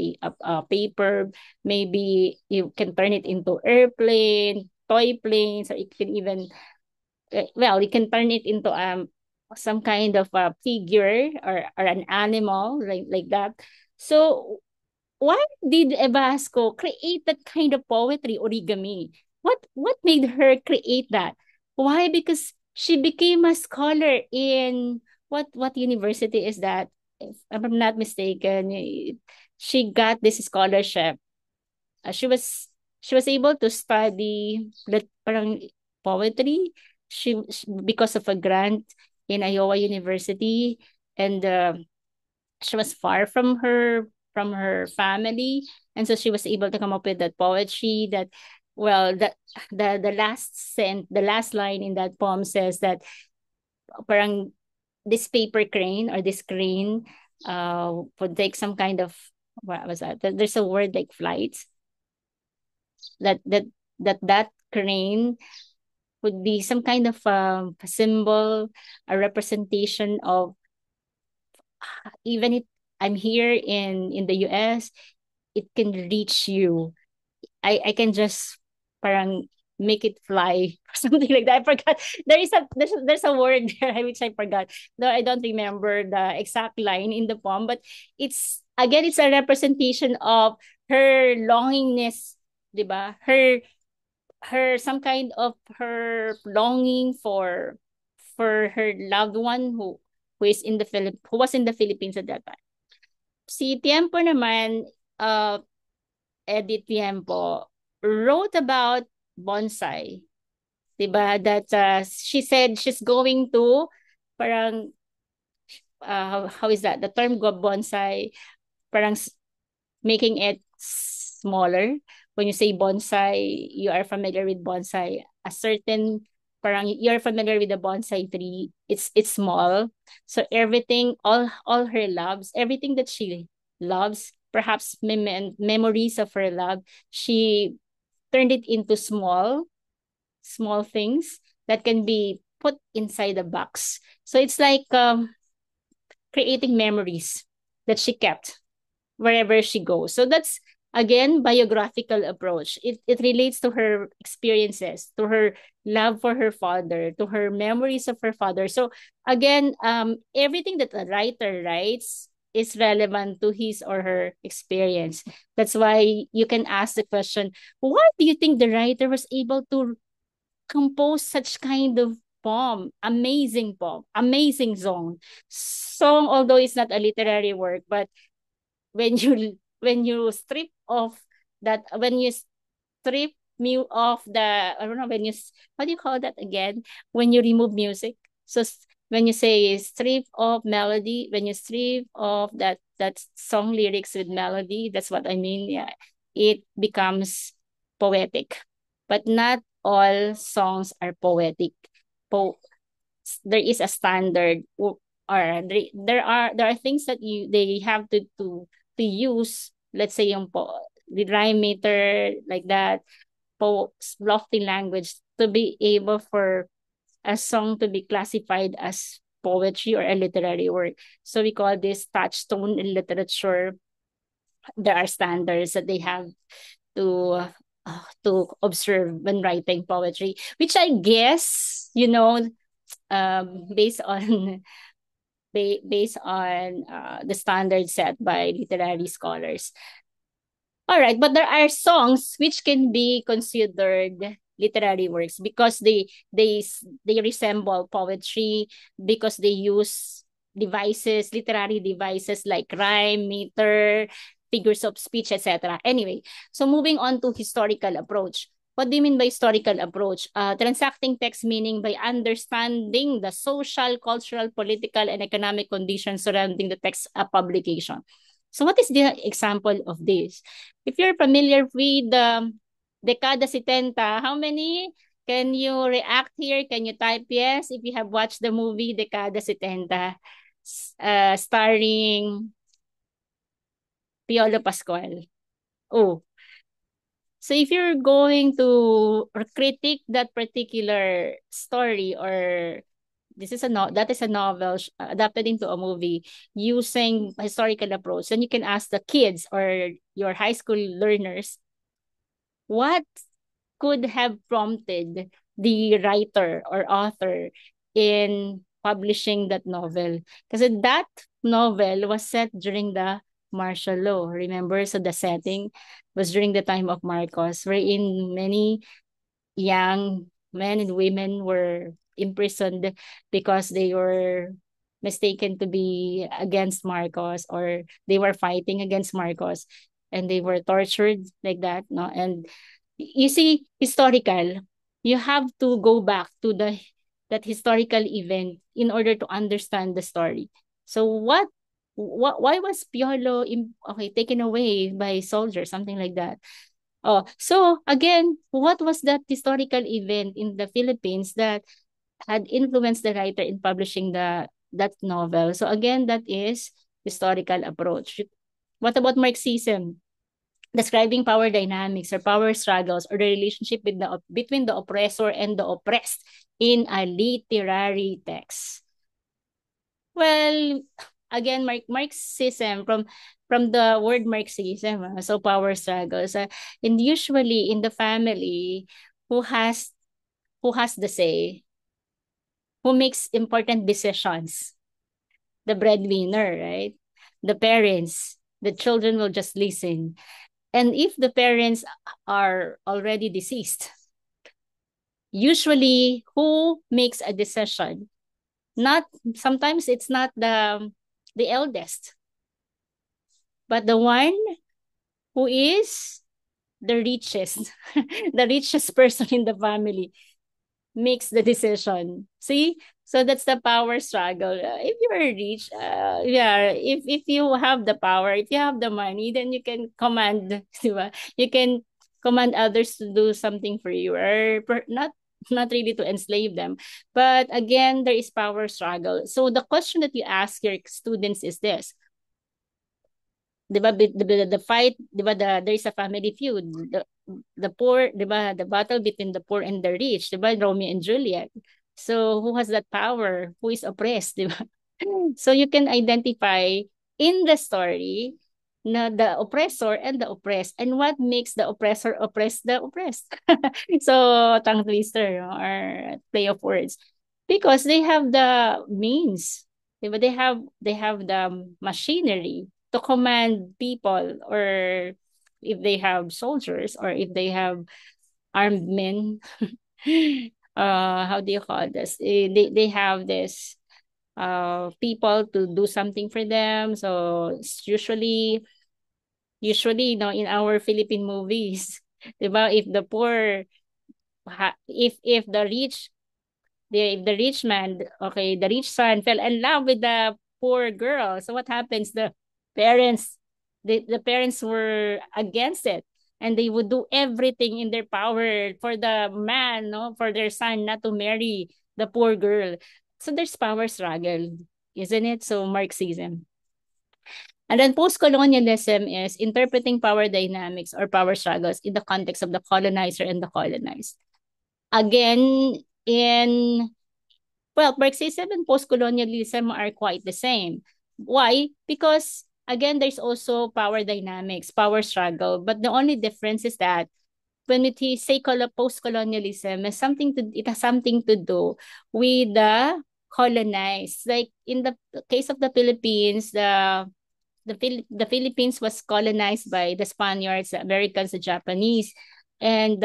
paper. Maybe you can turn it into airplane, toy planes, or it can even, well, you can turn it into some kind of a figure, or an animal, like that. So why did Evasco create that kind of poetry, origami? What made her create that? Why? Because she became a scholar in what university is that? If I'm not mistaken, she got this scholarship. She was able to study that parang poetry. Because of a grant in Iowa University, and she was far from her family, and so she was able to come up with that poetry that, well, the last line in that poem says that parang this paper crane, or this crane would take some kind of, what was that? There's a word like flights, that that crane would be some kind of a symbol, a representation of, even if I'm here in the US, it can reach you. I can just parang make it fly or something like that. I forgot. There's a word there which I forgot. Though I don't remember the exact line in the poem, but it's a representation of her longingness, 'di ba? Her some kind of her longing for her loved one who was in the Philippines at that time. Si Tiempo naman, uh Edith Tiempo wrote about bonsai. 'Di ba? That she said she's going to parang, how is that? The term bonsai, parang making it smaller. When you say bonsai, you are familiar with bonsai. A certain, parang you're familiar with the bonsai tree. It's small. So everything, all her loves, everything that she loves, perhaps memories of her love, she turned it into small things that can be put inside a box. So it's like creating memories that she kept wherever she goes. So that's again biographical approach. It relates to her experiences, to her love for her father, to her memories of her father. So again, everything that a writer writes is relevant to his or her experience. That's why you can ask the question, why do you think the writer was able to compose such kind of poem, amazing song, although it's not a literary work, but when you strip off that when you strip mu off the, I don't know, what do you call that again, when you remove music. So when you say strip off melody, when you strip off that song lyrics with melody, that's what I mean. Yeah, it becomes poetic, but not all songs are poetic. po there is a standard, or there are things that they have to use, let's say yung the rhyme meter, like that, lofty language, to be able for a song to be classified as poetry or a literary work. So we call this touchstone in literature. There are standards that they have to observe when writing poetry, which I guess, based on based on the standards set by literary scholars. All right, but there are songs which can be considered literary works because they resemble poetry, because they use literary devices like rhyme, meter, figures of speech, etc. Anyway, so moving on to historical approach. What do you mean by historical approach? Transacting text meaning by understanding the social, cultural, political, and economic conditions surrounding the text publication. So what is the example of this? If you're familiar with the Dekada 70, how many can you react here? Can you type yes if you have watched the movie Dekada 70, starring Piolo Pascual? Oh, so if you're going to critique that particular story, or this is a no that is a novel adapted into a movie using historical approach, then you can ask the kids or your high school learners what could have prompted the writer or author in publishing that novel. Because that novel was set during the martial law. Remember, so the setting was during the time of Marcos, wherein many young men and women were imprisoned because they were mistaken to be against Marcos, or they were fighting against Marcos, and they were tortured like that, no? And you see, historical, you have to go back to the that historical event in order to understand the story. So what why was Piolo taken away by soldiers, something like that? Oh, so again, what was that historical event in the Philippines that had influenced the writer in publishing that novel? So again, that is historical approach. What about Marxism? Describing power dynamics or power struggles or the relationship between the oppressor and the oppressed in a literary text. Well, again, Marxism from the word Marxism, so power struggles, and usually in the family, who has who has the say, who makes important decisions, the breadwinner, right? The parents, the children will just listen. And if the parents are already deceased, usually who makes a decision? Not sometimes it's not the eldest, but the one who is the richest, the richest person in the family makes the decision. See? So that's the power struggle. If you are rich, yeah, if you have the power, if you have the money, then you can command, diba? You can command others to do something for you, or not really to enslave them. But again, there is power struggle. So the question that you ask your students is this: 'di ba, the fight, 'di ba, there is a family feud. The poor, 'di ba, the battle between the poor and the rich, 'di ba, Romeo and Juliet. So who has that power? Who is oppressed, 'di ba? So you can identify in the story na the oppressor and the oppressed, and what makes the oppressor oppress the oppressed. So tongue twister, no, or play of words, because they have the means, diba? They have the machinery to command people, or if they have soldiers, or if they have armed men. How do you call this? They have this people to do something for them. So it's usually, in our Philippine movies, 'di ba, if the poor if the rich, the rich man, okay, the rich son fell in love with the poor girl. So what happens? Parents, the parents were against it, and they would do everything in their power for the man, no, for their son not to marry the poor girl. So there's power struggle, isn't it? So Marxism. And then post-colonialism is interpreting power dynamics or power struggles in the context of the colonizer and the colonized. Again, in well, Marxism and post-colonialism are quite the same. Why? Because again, there's also power dynamics, power struggle, but the only difference is that when we say post-colonialism, it has something to do with the colonized. Like in the case of the Philippines, the Philippines was colonized by the Spaniards, the Americans, the Japanese, and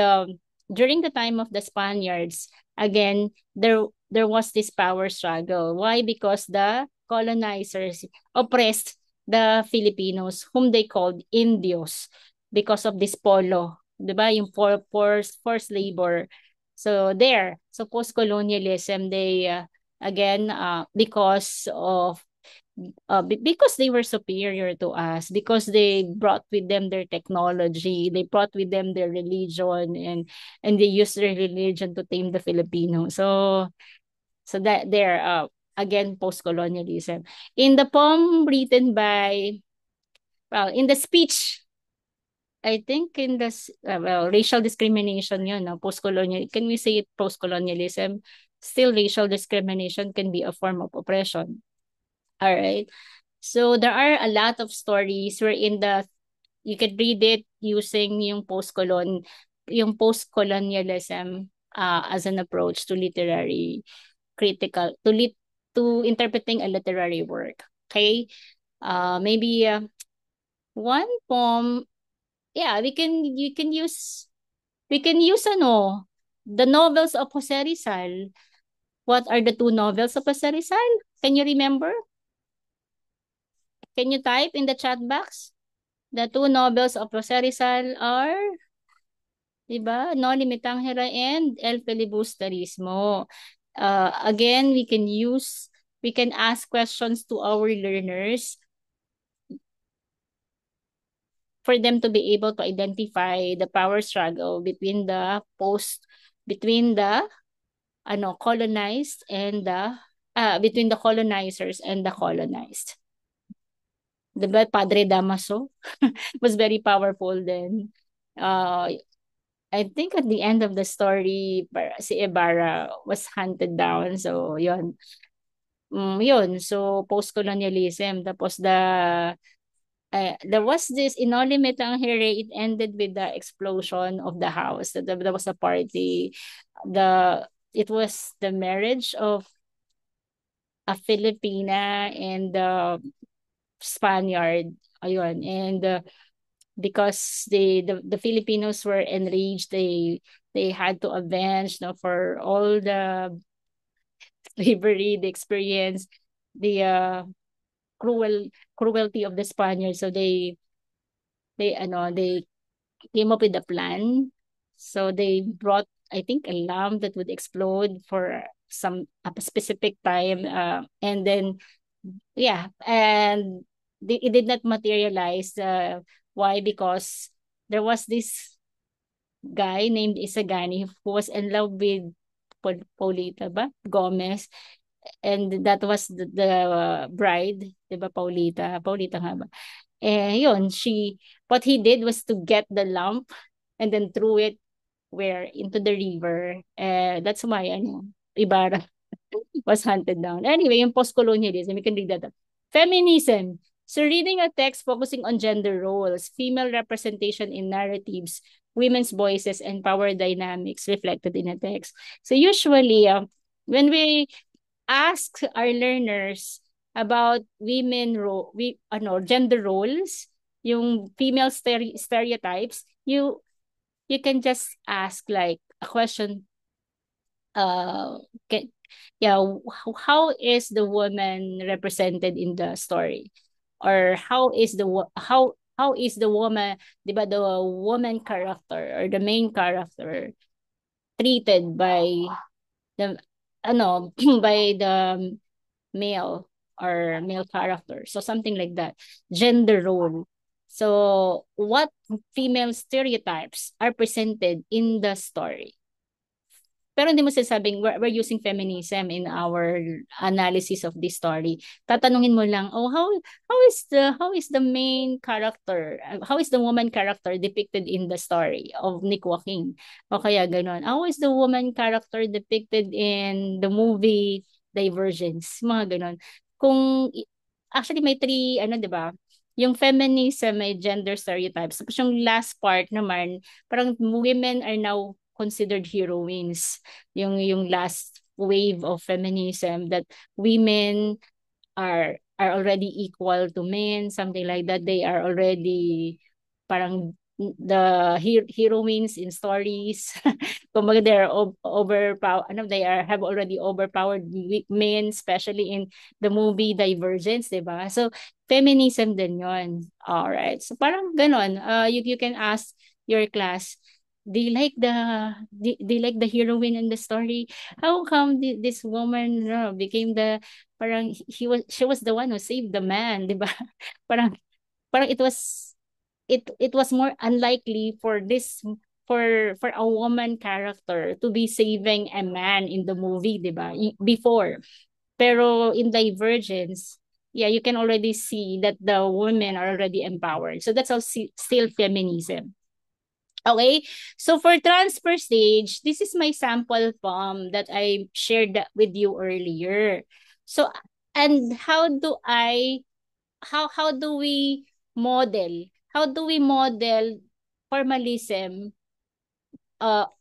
during the time of the Spaniards, again there was this power struggle. Why? Because the colonizers oppressed the Filipinos, whom they called Indios because of this polo, 'di ba? Yung forced labor. So there, so post-colonialism, they again because of because they were superior to us, because they brought with them their technology, they brought with them their religion, and they used their religion to tame the Filipino. So that there, again, post-colonialism. In the poem written by, well, in the speech, I think in well, racial discrimination yun, no? Post-colonial, can we say it post-colonialism? Still, racial discrimination can be a form of oppression. All right. So there are a lot of stories where in the you can read it using yung post-colonialism as an approach to literary critical to interpreting a literary work. Okay? Maybe one poem, yeah, we can use the novels of Jose Rizal. What are the two novels of Jose Rizal? Can you remember? Can you type in the chat box? The two novels of Jose Rizal are, di ba? No Limitang Hera and El Filibusterismo. Again, we can ask questions to our learners for them to be able to identify the power struggle between the colonized and between the colonizers and the colonized. Diba, Padre Damaso was very powerful then. Uh, I think at the end of the story, si Ibarra was hunted down. So, yun. Yun. So, post-colonialism. Tapos, there was this in No Limit Ang Here, it ended with the explosion of the house. There was a party. It was the marriage of a Filipina and the Spaniard. Ayun. And because the Filipinos were enraged, they had to avenge, no, for all the slavery they experienced, the cruelty of the Spaniards. So they came up with a plan. So they brought, I think, a lamp that would explode for a specific time, and then yeah, and it did not materialize. Why? Because there was this guy named Isagani who was in love with Paulita ba? Gomez. And that was the bride, di ba, Paulita? Paulita nga ba? Yun, what he did was to get the lamp and then threw it into the river. That's why, Ibarra was hunted down. Anyway, yung post-colonialism, you can read that up. Feminism. So reading a text focusing on gender roles, female representation in narratives, women's voices, and power dynamics reflected in a text. So usually, when we ask our learners about gender roles, yung female stereotypes, you can just ask like a question, uh can, yeah, how is the woman represented in the story, or how is the woman, di ba, the woman character or the main character treated by the by the male or male character, so something like that, gender role. So what female stereotypes are presented in the story, pero hindi mo sasabing we're using feminism in our analysis of this story. Tatanungin mo lang, oh, how is the main character, how is the woman character depicted in the story of Nick Joaquin? O kaya ganon, how is the woman character depicted in the movie Divergence? Mga ganon. Actually may three, 'di ba? Yung feminism, may gender stereotypes. Tapos yung last part naman, parang women are now considered heroines, yung last wave of feminism, that women are already equal to men, something like that. They are already parang the heroines in stories. kumbaga they are overpower ano they are have already overpowered men, especially in the movie Divergence, 'di ba? So feminism din 'yon. All right. So parang ganon. You can ask your class, they like they like the heroine in the story. How come this woman became the parang she was the one who saved the man, 'di ba? Parang parang it was more unlikely for this for a woman character to be saving a man in the movie, 'di ba? Before. Pero in Divergence, yeah, you can already see that the women are already empowered. So that's all still feminism. Okay, so for transfer stage, this is my sample poem that I shared with you earlier. So, and how do we model? How do we model formalism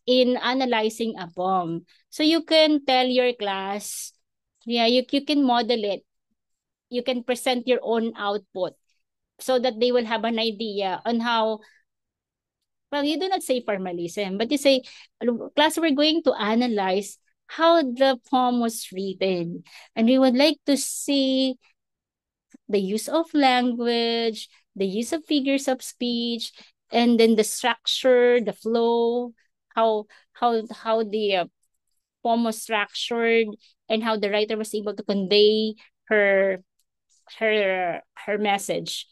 in analyzing a poem? So you can tell your class, yeah, you can model it. You can present your own output so that they will have an idea on how. Well, you do not say formalism, but you say, class, we're going to analyze how the poem was written. And we would like to see the use of language, the use of figures of speech, and then the structure, the flow, how how the poem was structured, and how the writer was able to convey her her message,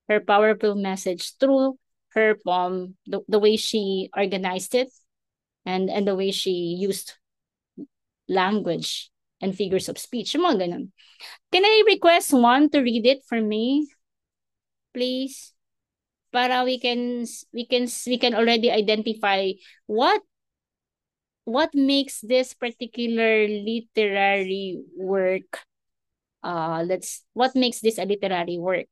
her powerful message through her poem, the way she organized it, and the way she used language and figures of speech. Yung mga ganun. Can I request one to read it for me, please? Para we can already identify what what makes this particular literary work let's what makes this a literary work,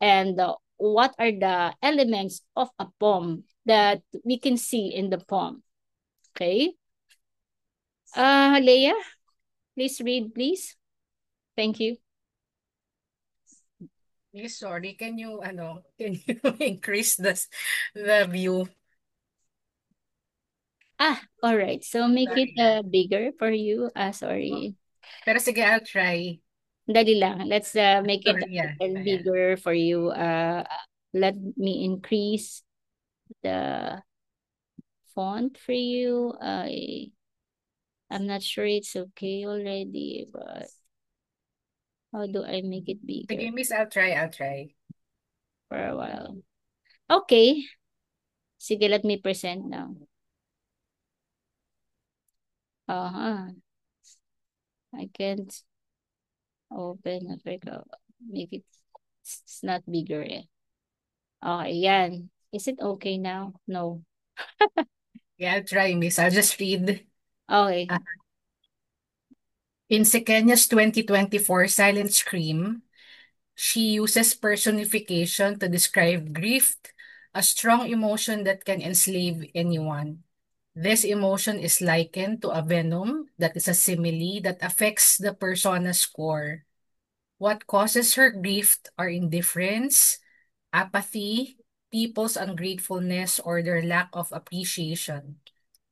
and what are the elements of a poem that we can see in the poem. Okay, Leia, please read, please. Thank you. Yes, sorry. Can you increase the view? All right, so make it Sorry, yeah. bigger for you. Oh. Sorry, Pero sige, I'll try. dali lang, let's make it Sorry, a yeah. little Yeah. bigger for you. Let me increase the font for you. I'm not sure it's okay already, but how do I make it bigger Sige, miss, I'll try. I'll try. for a while? Okay. Sige, let me present now. Uh-huh. I can't open. I forgot. Make it, it's not bigger eh. Okay, yan. Is it okay now? No. Yeah, I'll try, miss. I'll just read. Okay. Uh, in Sekenya's 2024 Silent Scream, she uses personification to describe grief, a strong emotion that can enslave anyone. This emotion is likened to a venom that is a simile that affects the persona's core. What causes her grief are indifference, apathy, people's ungratefulness, or their lack of appreciation.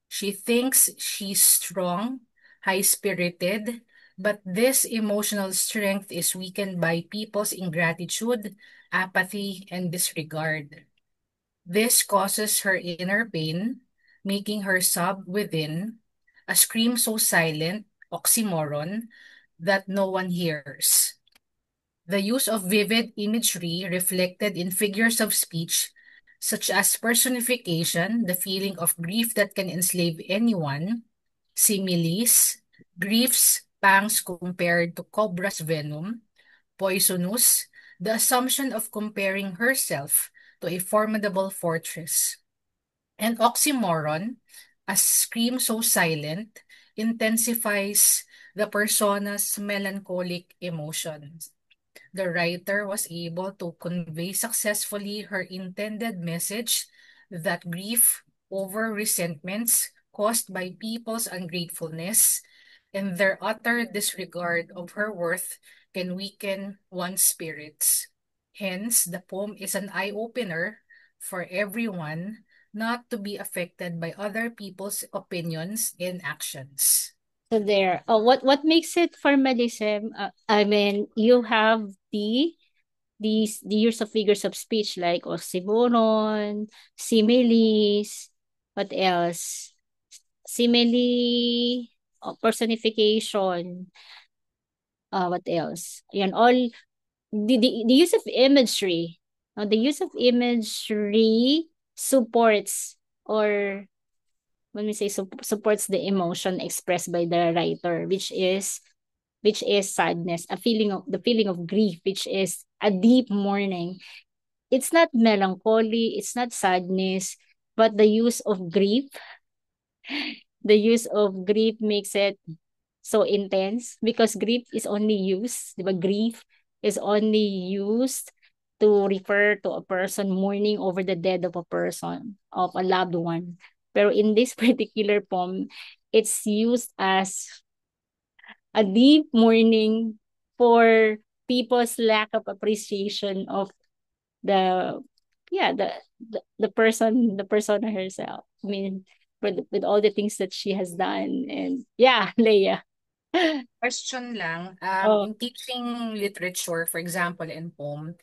She thinks she's strong, high spirited, but this emotional strength is weakened by people's ingratitude, apathy, and disregard. This causes her inner pain, making her sob within, a scream so silent, oxymoron, that no one hears. The use of vivid imagery reflected in figures of speech, such as personification, the feeling of grief that can enslave anyone, similes, grief's pangs compared to cobra's venom, poisonous, the assumption of comparing herself to a formidable fortress, and oxymoron, a scream so silent, intensifies the persona's melancholic emotions. The writer was able to convey successfully her intended message that grief over resentments caused by people's ungratefulness and their utter disregard of her worth can weaken one's spirits. Hence, the poem is an eye opener for everyone not to be affected by other people's opinions and actions. So there. Oh, what makes it formalism? I mean, you have the use of figures of speech like oxymoron, similes, what else? Simile, personification, what else? Yan, all the use of imagery. The use of imagery supports, or when we say supports the emotion expressed by the writer, which is sadness, a feeling of the feeling of grief, which is a deep mourning. It's not melancholy, it's not sadness, but the use of grief makes it so intense because grief is only used, di ba? Grief is only used to refer to a person mourning over the death of a person, of a loved one. Pero in this particular poem, it's used as a deep mourning for people's lack of appreciation of the yeah the person herself. I mean, with all the things that she has done, and yeah, Leia. Question lang, Oh, in teaching literature, for example, in poem,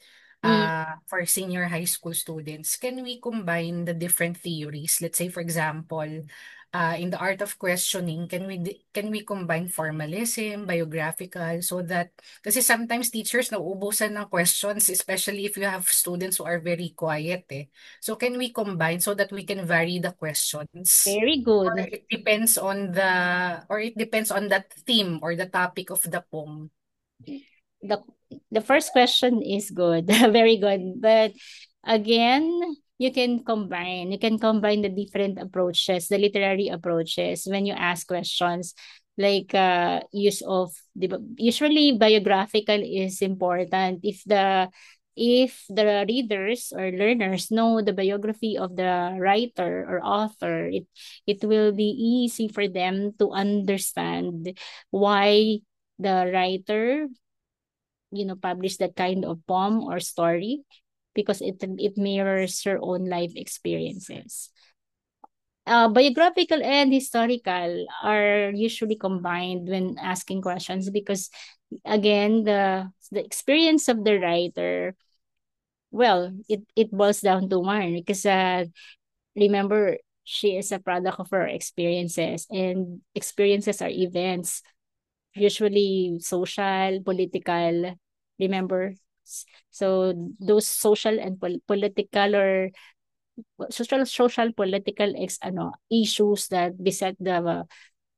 mm, for senior high school students, can we combine the different theories? Let's say, for example, in the art of questioning, can we combine formalism, biographical, so that, kasi sometimes teachers nauubusan ng questions, especially if you have students who are very quiet, eh. So can we combine so that we can vary the questions? very Or good. it depends on that theme or the topic of the poem. the the first question is good, very good. But again, you can combine the different approaches, the literary approaches when you ask questions, like use of usually biographical is important if the readers or learners know the biography of the writer or author. It will be easy for them to understand why the writer publish that kind of poem or story, because it mirrors her own life experiences. Biographical and historical are usually combined when asking questions, because again, the experience of the writer, well, it boils down to one, because remember, she is a product of her experiences, and experiences are events, usually social, political. Remember? So those social and political, or social political issues that beset the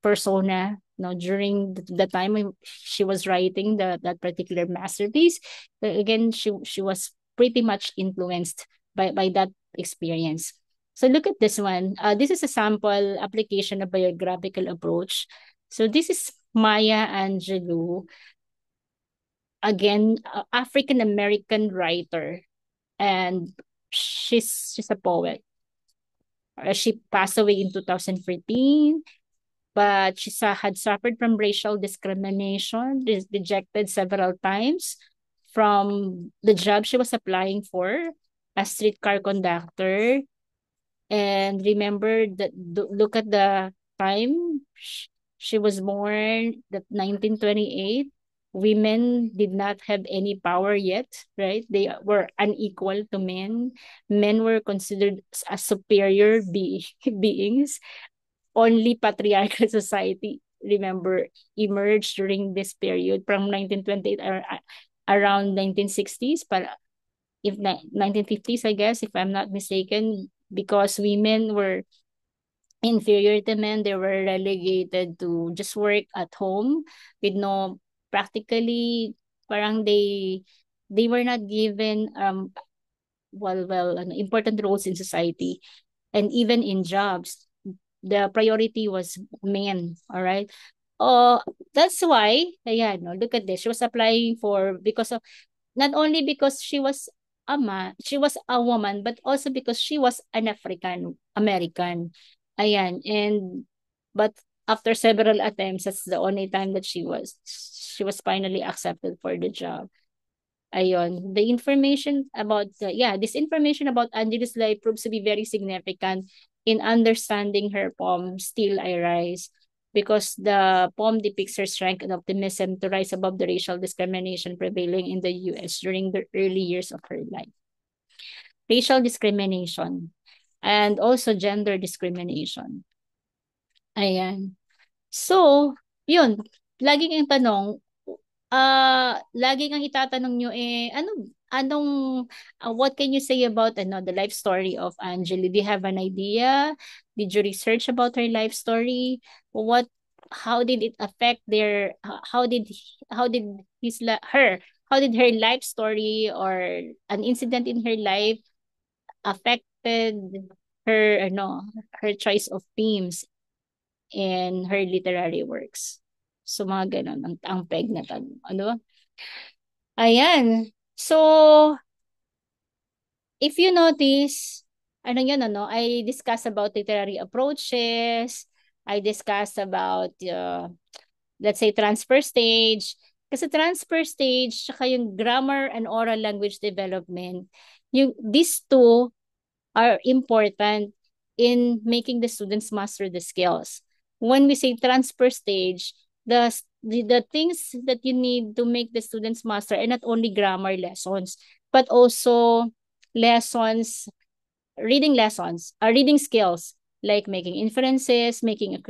persona, during the time when she was writing that particular masterpiece. Again, she was pretty much influenced by that experience. So look at this one. This is a sample application of biographical approach. So this is Maya Angelou, again, African American writer, and she's a poet. She passed away in 2014, but had suffered from racial discrimination, rejected several times from the job she was applying for, a streetcar conductor. And remember that, look at the time she was born, that 1928. Women did not have any power yet, right? They were unequal to men. Men were considered as superior beings. Only patriarchal society, remember, emerged during this period from 1928, or around 1960s, but if 1950s, I guess, if I'm not mistaken, because women were inferior to men. They were relegated to just work at home with no, practically, parang they were not given important roles in society, and even in jobs. The priority was men, all right? Oh, that's why, ayan, no, look at this. She was applying for, because of, not only because she was a woman, but also because she was an African American. Ayan, and but after several attempts, that's the only time that she was finally accepted for the job. Ayun, this information about Angela's life proves to be very significant in understanding her poem, Still I Rise, because the poem depicts her strength and optimism to rise above the racial discrimination prevailing in the US during the early years of her life. Racial discrimination and also gender discrimination. Ayan. So, yun, laging ang tanong, laging ang itatanong nyo anong, what can you say about the life story of Angeli? Do you have an idea? Did you research about her life story? What, how did it affect how did how did her life story or an incident in her life affected her choice of themes in her literary works? So, mga ganun, ang peg na tanong. Ano ba? Ayan. So, if you notice, I discuss about literary approaches, I discuss about, let's say, transfer stage. Kasi transfer stage, tsaka yung grammar and oral language development, these two are important in making the students master the skills. When we say transfer stage, the things that you need to make the students master are not only grammar lessons, but also lessons, reading skills like making inferences, making a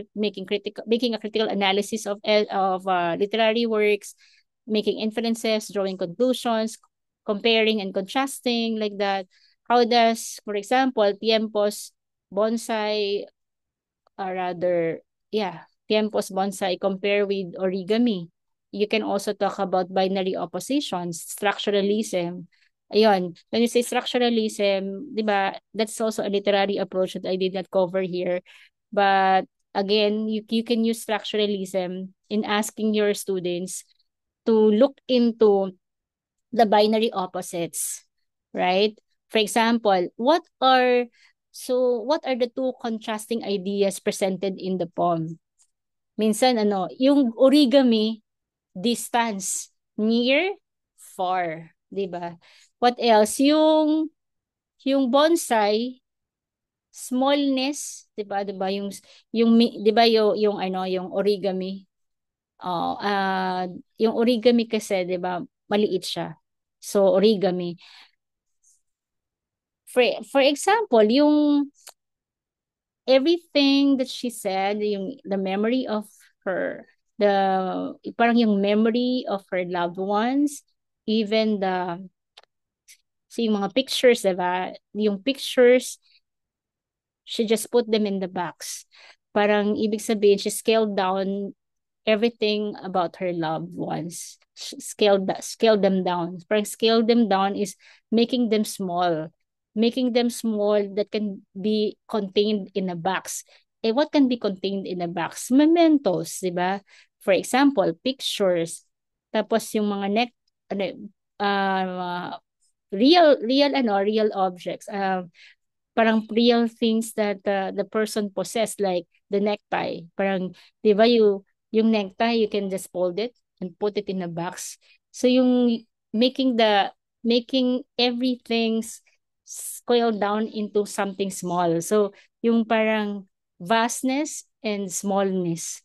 critical analysis of literary works, making inferences, drawing conclusions, comparing and contrasting like that. How does, for example, tiempos bonsai, or rather, yeah, tiempos bonsai compare with origami? You can also talk about binary oppositions, structuralism. Ayun, when you say structuralism, di ba, that's also a literary approach that I did not cover here. But again, you can use structuralism in asking your students to look into the binary opposites, right? For example, what are the two contrasting ideas presented in the poem? Minsan yung origami, distance, near, far, 'di ba? What else? Yung bonsai, smallness, 'di ba? 'Di ba yung 'di ba yung origami. Oh, yung origami kasi 'di ba, maliit siya. So origami. For example, yung everything that she said, yung the memory of her, parang yung memory of her loved ones, even yung mga pictures, diba? Yung pictures, she just put them in the box. Parang ibig sabihin, she scaled down everything about her loved ones. Scale them down. Parang scale them down is making them small. Making them small that can be contained in a box. Eh, what can be contained in a box? Mementos, di ba? For example, pictures. Tapos yung mga ano, uh, real objects. Parang real things that the person possess, like the necktie. Parang, di ba, yung necktie, you can just fold it and put it in a box. So yung making everything scale down into something small. So yung parang vastness and smallness.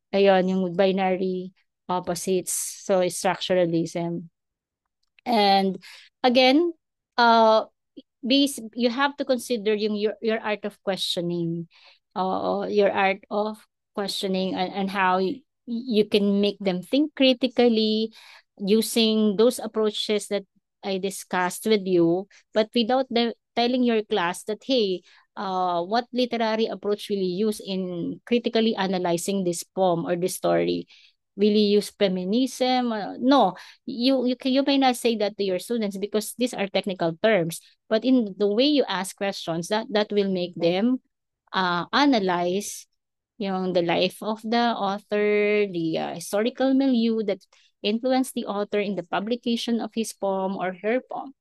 Ayun, yung binary opposites. So structuralism. And again, uh, you have to consider your art of questioning, your art of questioning, and how you can make them think critically using those approaches that I discussed with you, but without telling your class that, hey, what literary approach will you use in critically analyzing this poem or this story? Will you use feminism? No, you may not say that to your students because these are technical terms. But in the way you ask questions, that will make them analyze the life of the author, the historical milieu that influenced the author in the publication of his poem or her poem.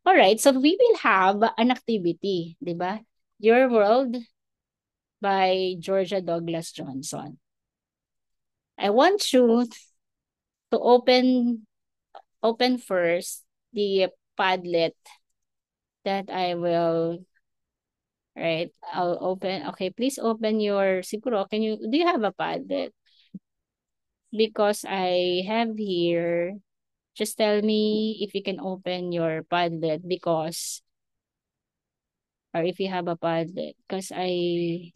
All right, so we will have an activity, di ba? Your World by Georgia Douglas Johnson. I want you to open first the Padlet that I will, right? I'll open. Okay, please open your, siguro, do you have a Padlet? Because I have here, just tell me if you can open your Padlet because, or if you have a Padlet, because I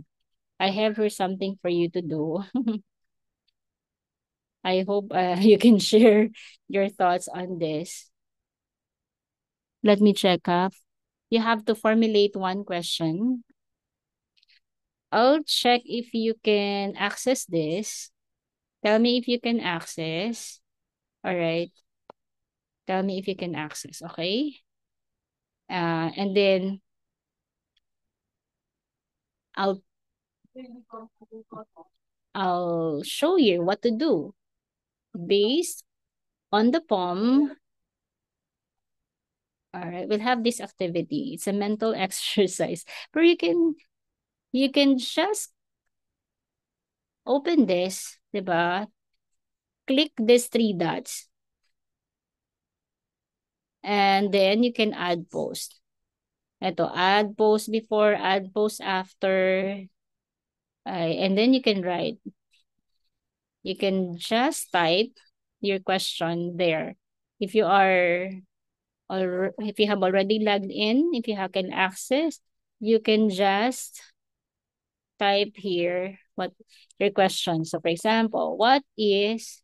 have here something for you to do. I hope you can share your thoughts on this. Let me check up. You have to formulate one question. I'll check if you can access this. Tell me if you can access. All right. Tell me if you can access. Okay. And then I'll I'll show you what to do based on the poem. All right. We'll have this activity. It's a mental exercise where you can just open this, 'di ba? Click these three dots and then you can add post. Ito, add post before, add post after. And then you can write. You can just type your question there. If you are or if you have already logged in, if you have can access, you can just type here what your question. So for example, what is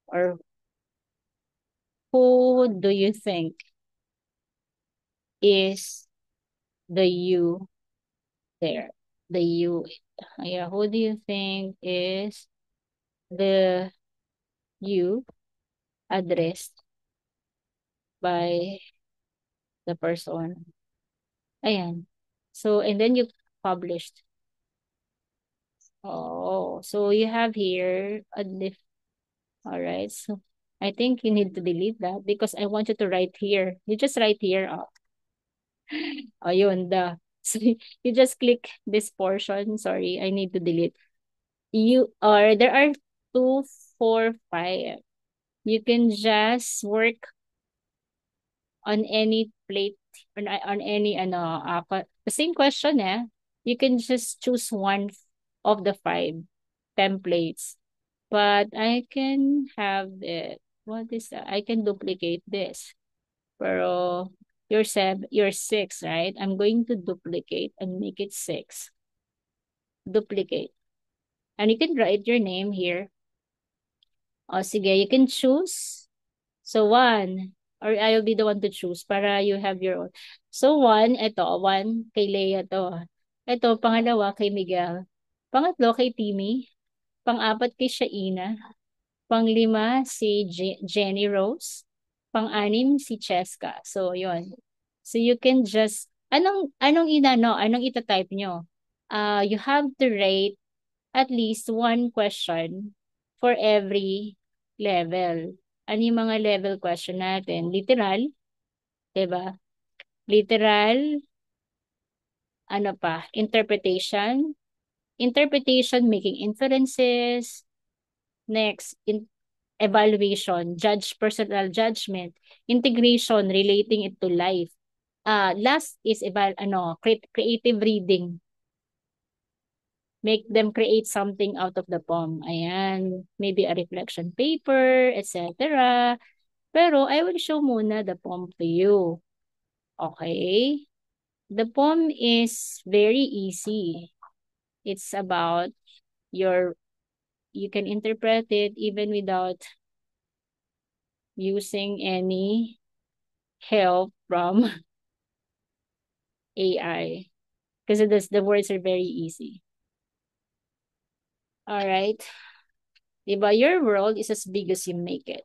or who do you think is the you there? The you, yeah, who do you think is the you addressed by the person? Ayan. So, and then you published. Oh, so you have here a list. All right. So I think you need to delete that because I want you to write here. You just write here. Oh, oh yun, the. So you just click this portion. Sorry, I need to delete. There are 2, 4, 5. You can just work on any plate on any the same question you can just choose one of the 5 templates, but I can have it. What is that? I can duplicate this. Pero you're 6, right? I'm going to duplicate and make it 6. Duplicate. And you can write your name here. O sige, you can choose. So, 1, or I'll be the one to choose para you have your own. So, 1 kay Leia 'to. Ito, pangalawa kay Miguel. Pangatlo kay Timmy. Pang-4 kay Shaina. Pang-5 si Jenny Rose. Pang-6 si Cheska. So, yon. So, you can just, anong ita-type nyo? You have to rate at least one question for every level. Ano yung mga level question natin? Literal, 'di ba? Literal, ano pa? Interpretation. Interpretation, making inferences. Next, evaluation, personal judgment. Integration, relating it to life. Last is creative reading. Make them create something out of the poem. Ayan. Maybe a reflection paper, etc. Pero I will show muna the poem to you. Okay? The poem is very easy. It's about you can interpret it even without using any help from AI. Because the words are very easy. All right. Diba? Your world is as big as you make it.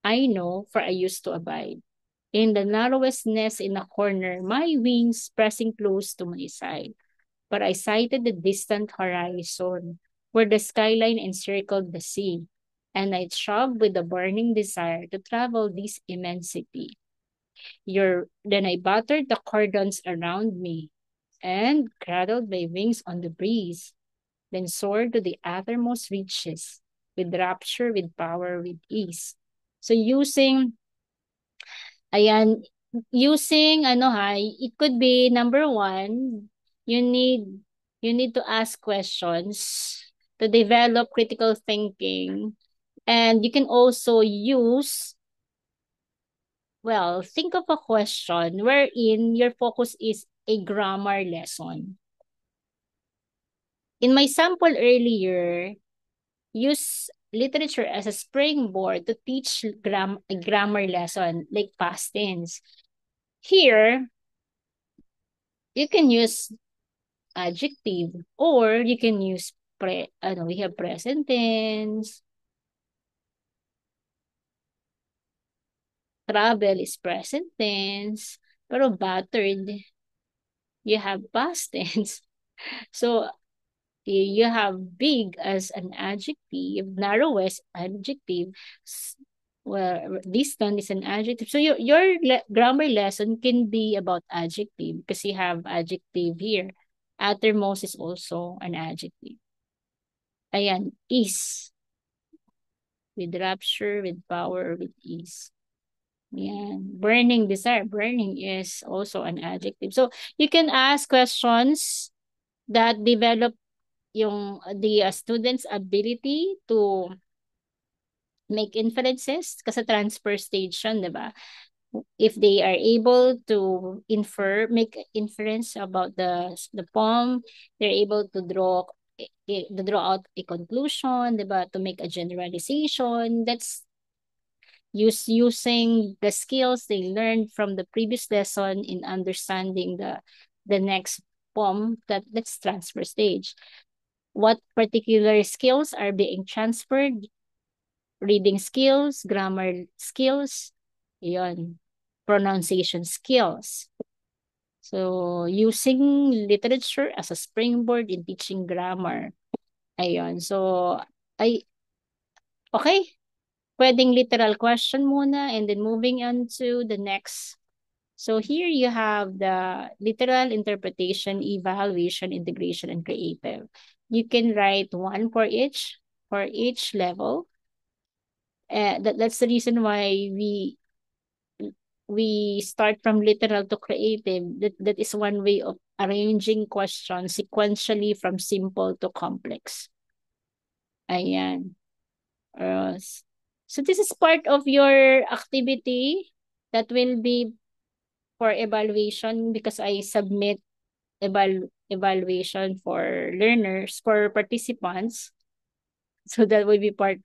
I know, for I used to abide. In the narrowest nest in a corner, my wings pressing close to my side. But I sighted the distant horizon, where the skyline encircled the sea, and I throbbed with a burning desire to travel this immensity. Then I battered the cordons around me, and cradled my wings on the breeze, then soared to the uttermost reaches, with rapture, with power, with ease. So using Ayan, using ano ha, it could be number one, you need you need to ask questions to develop critical thinking. And you can also use, well, think of a question wherein your focus is a grammar lesson. In my sample earlier, use literature as a springboard to teach a grammar lesson like past tense. Here, you can use adjective or you can use we have present tense, travel is present tense, pero battered, you have past tense. So you have big as an adjective, narrow as adjective, well, distant is an adjective. So grammar lesson can be about adjective because you have adjective here. Uttermost is also an adjective. Ayan, is. With rapture, with power, with ease. Ayan. Burning desire. Burning is also an adjective. So you can ask questions that develop the student's ability to make inferences kasi transfer stage yun, di ba? If they are able to make inference about the poem, they're able to draw out a conclusion, di ba? To make a generalization. That's using the skills they learned from the previous lesson in understanding the next poem. That's transfer stage. What particular skills are being transferred? Reading skills, grammar skills, yon, pronunciation skills. So, using literature as a springboard in teaching grammar. Ayun. So, ay, okay. Pwedeng literal question muna and then moving on to the next. So, here you have the literal interpretation, evaluation, integration, and creative. You can write one for each level. That's the reason why we start from literal to creative. That is one way of arranging questions sequentially from simple to complex. Ayan. Uh, so this is part of your activity that will be for evaluation because I submit evaluation for learners, for participants. So that will be part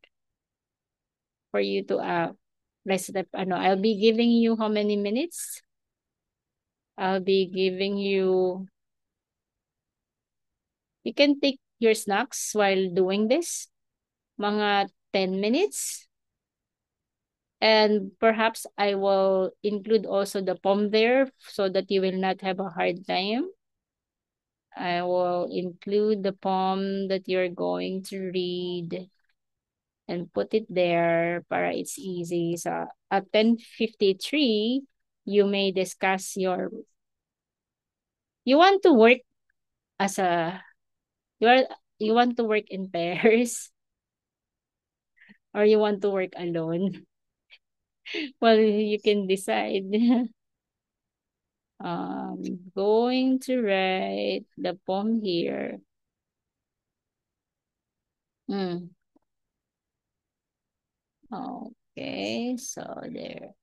for you to I'll be giving you how many minutes? I'll be giving you, you can take your snacks while doing this, mga 10 minutes. And perhaps I will include also the poem there so that you will not have a hard time. I will include the poem that you're going to read and put it there para it's easy. So at 10:53, you may discuss you want to work as a, you are, you want to work in pairs or you want to work alone? Well, you can decide. Going to write the poem here. Hmm. Okay, so there.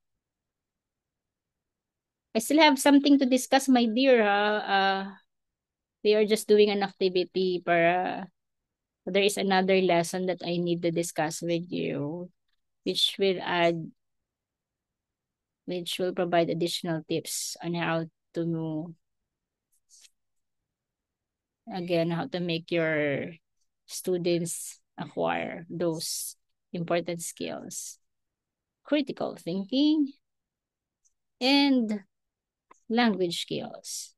I still have something to discuss, my dear. We are just doing an activity para there is another lesson that I need to discuss with you, which will add, which will provide additional tips on how to, again, how to make your students acquire those important skills. Critical thinking and language skills.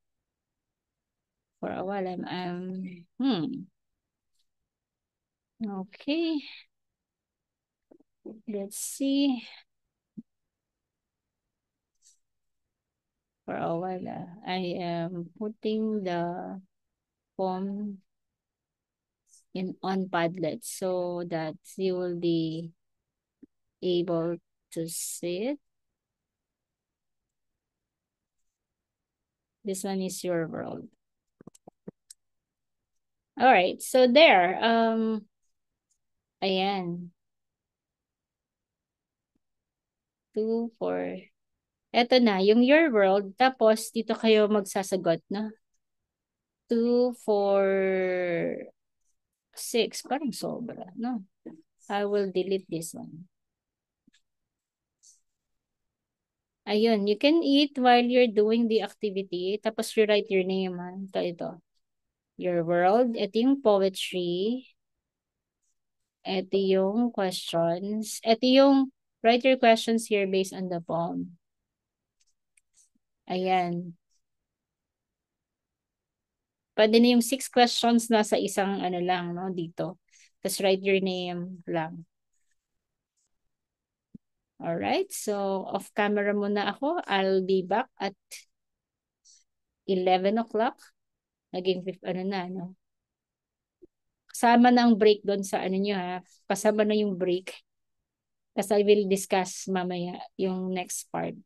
For a while, okay. Let's see. For a while, I am putting the form in on Padlet so that you will be able to see it. This one is your world. All right. So there. Ayan. 2, 4. Eto na, yung your world. Tapos, dito kayo magsasagot, no? 2, 4, 6. Parang sobra, no? I will delete this one. Ayun, you can eat while you're doing the activity. Tapos, you write your name, ha? Ito. Your world. Ito yung poetry. Ito yung questions. Ito yung write your questions here based on the poem. Ayan. Pwede na yung 6 questions na sa isang ano lang, no, dito. Tapos write your name lang. Alright, so off camera muna ako. I'll be back at 11 o'clock. Naging ano na, no? Kasama na ang break doon sa ano nyo ha. Kasama na yung break. Kasi I will discuss mamaya yung next part.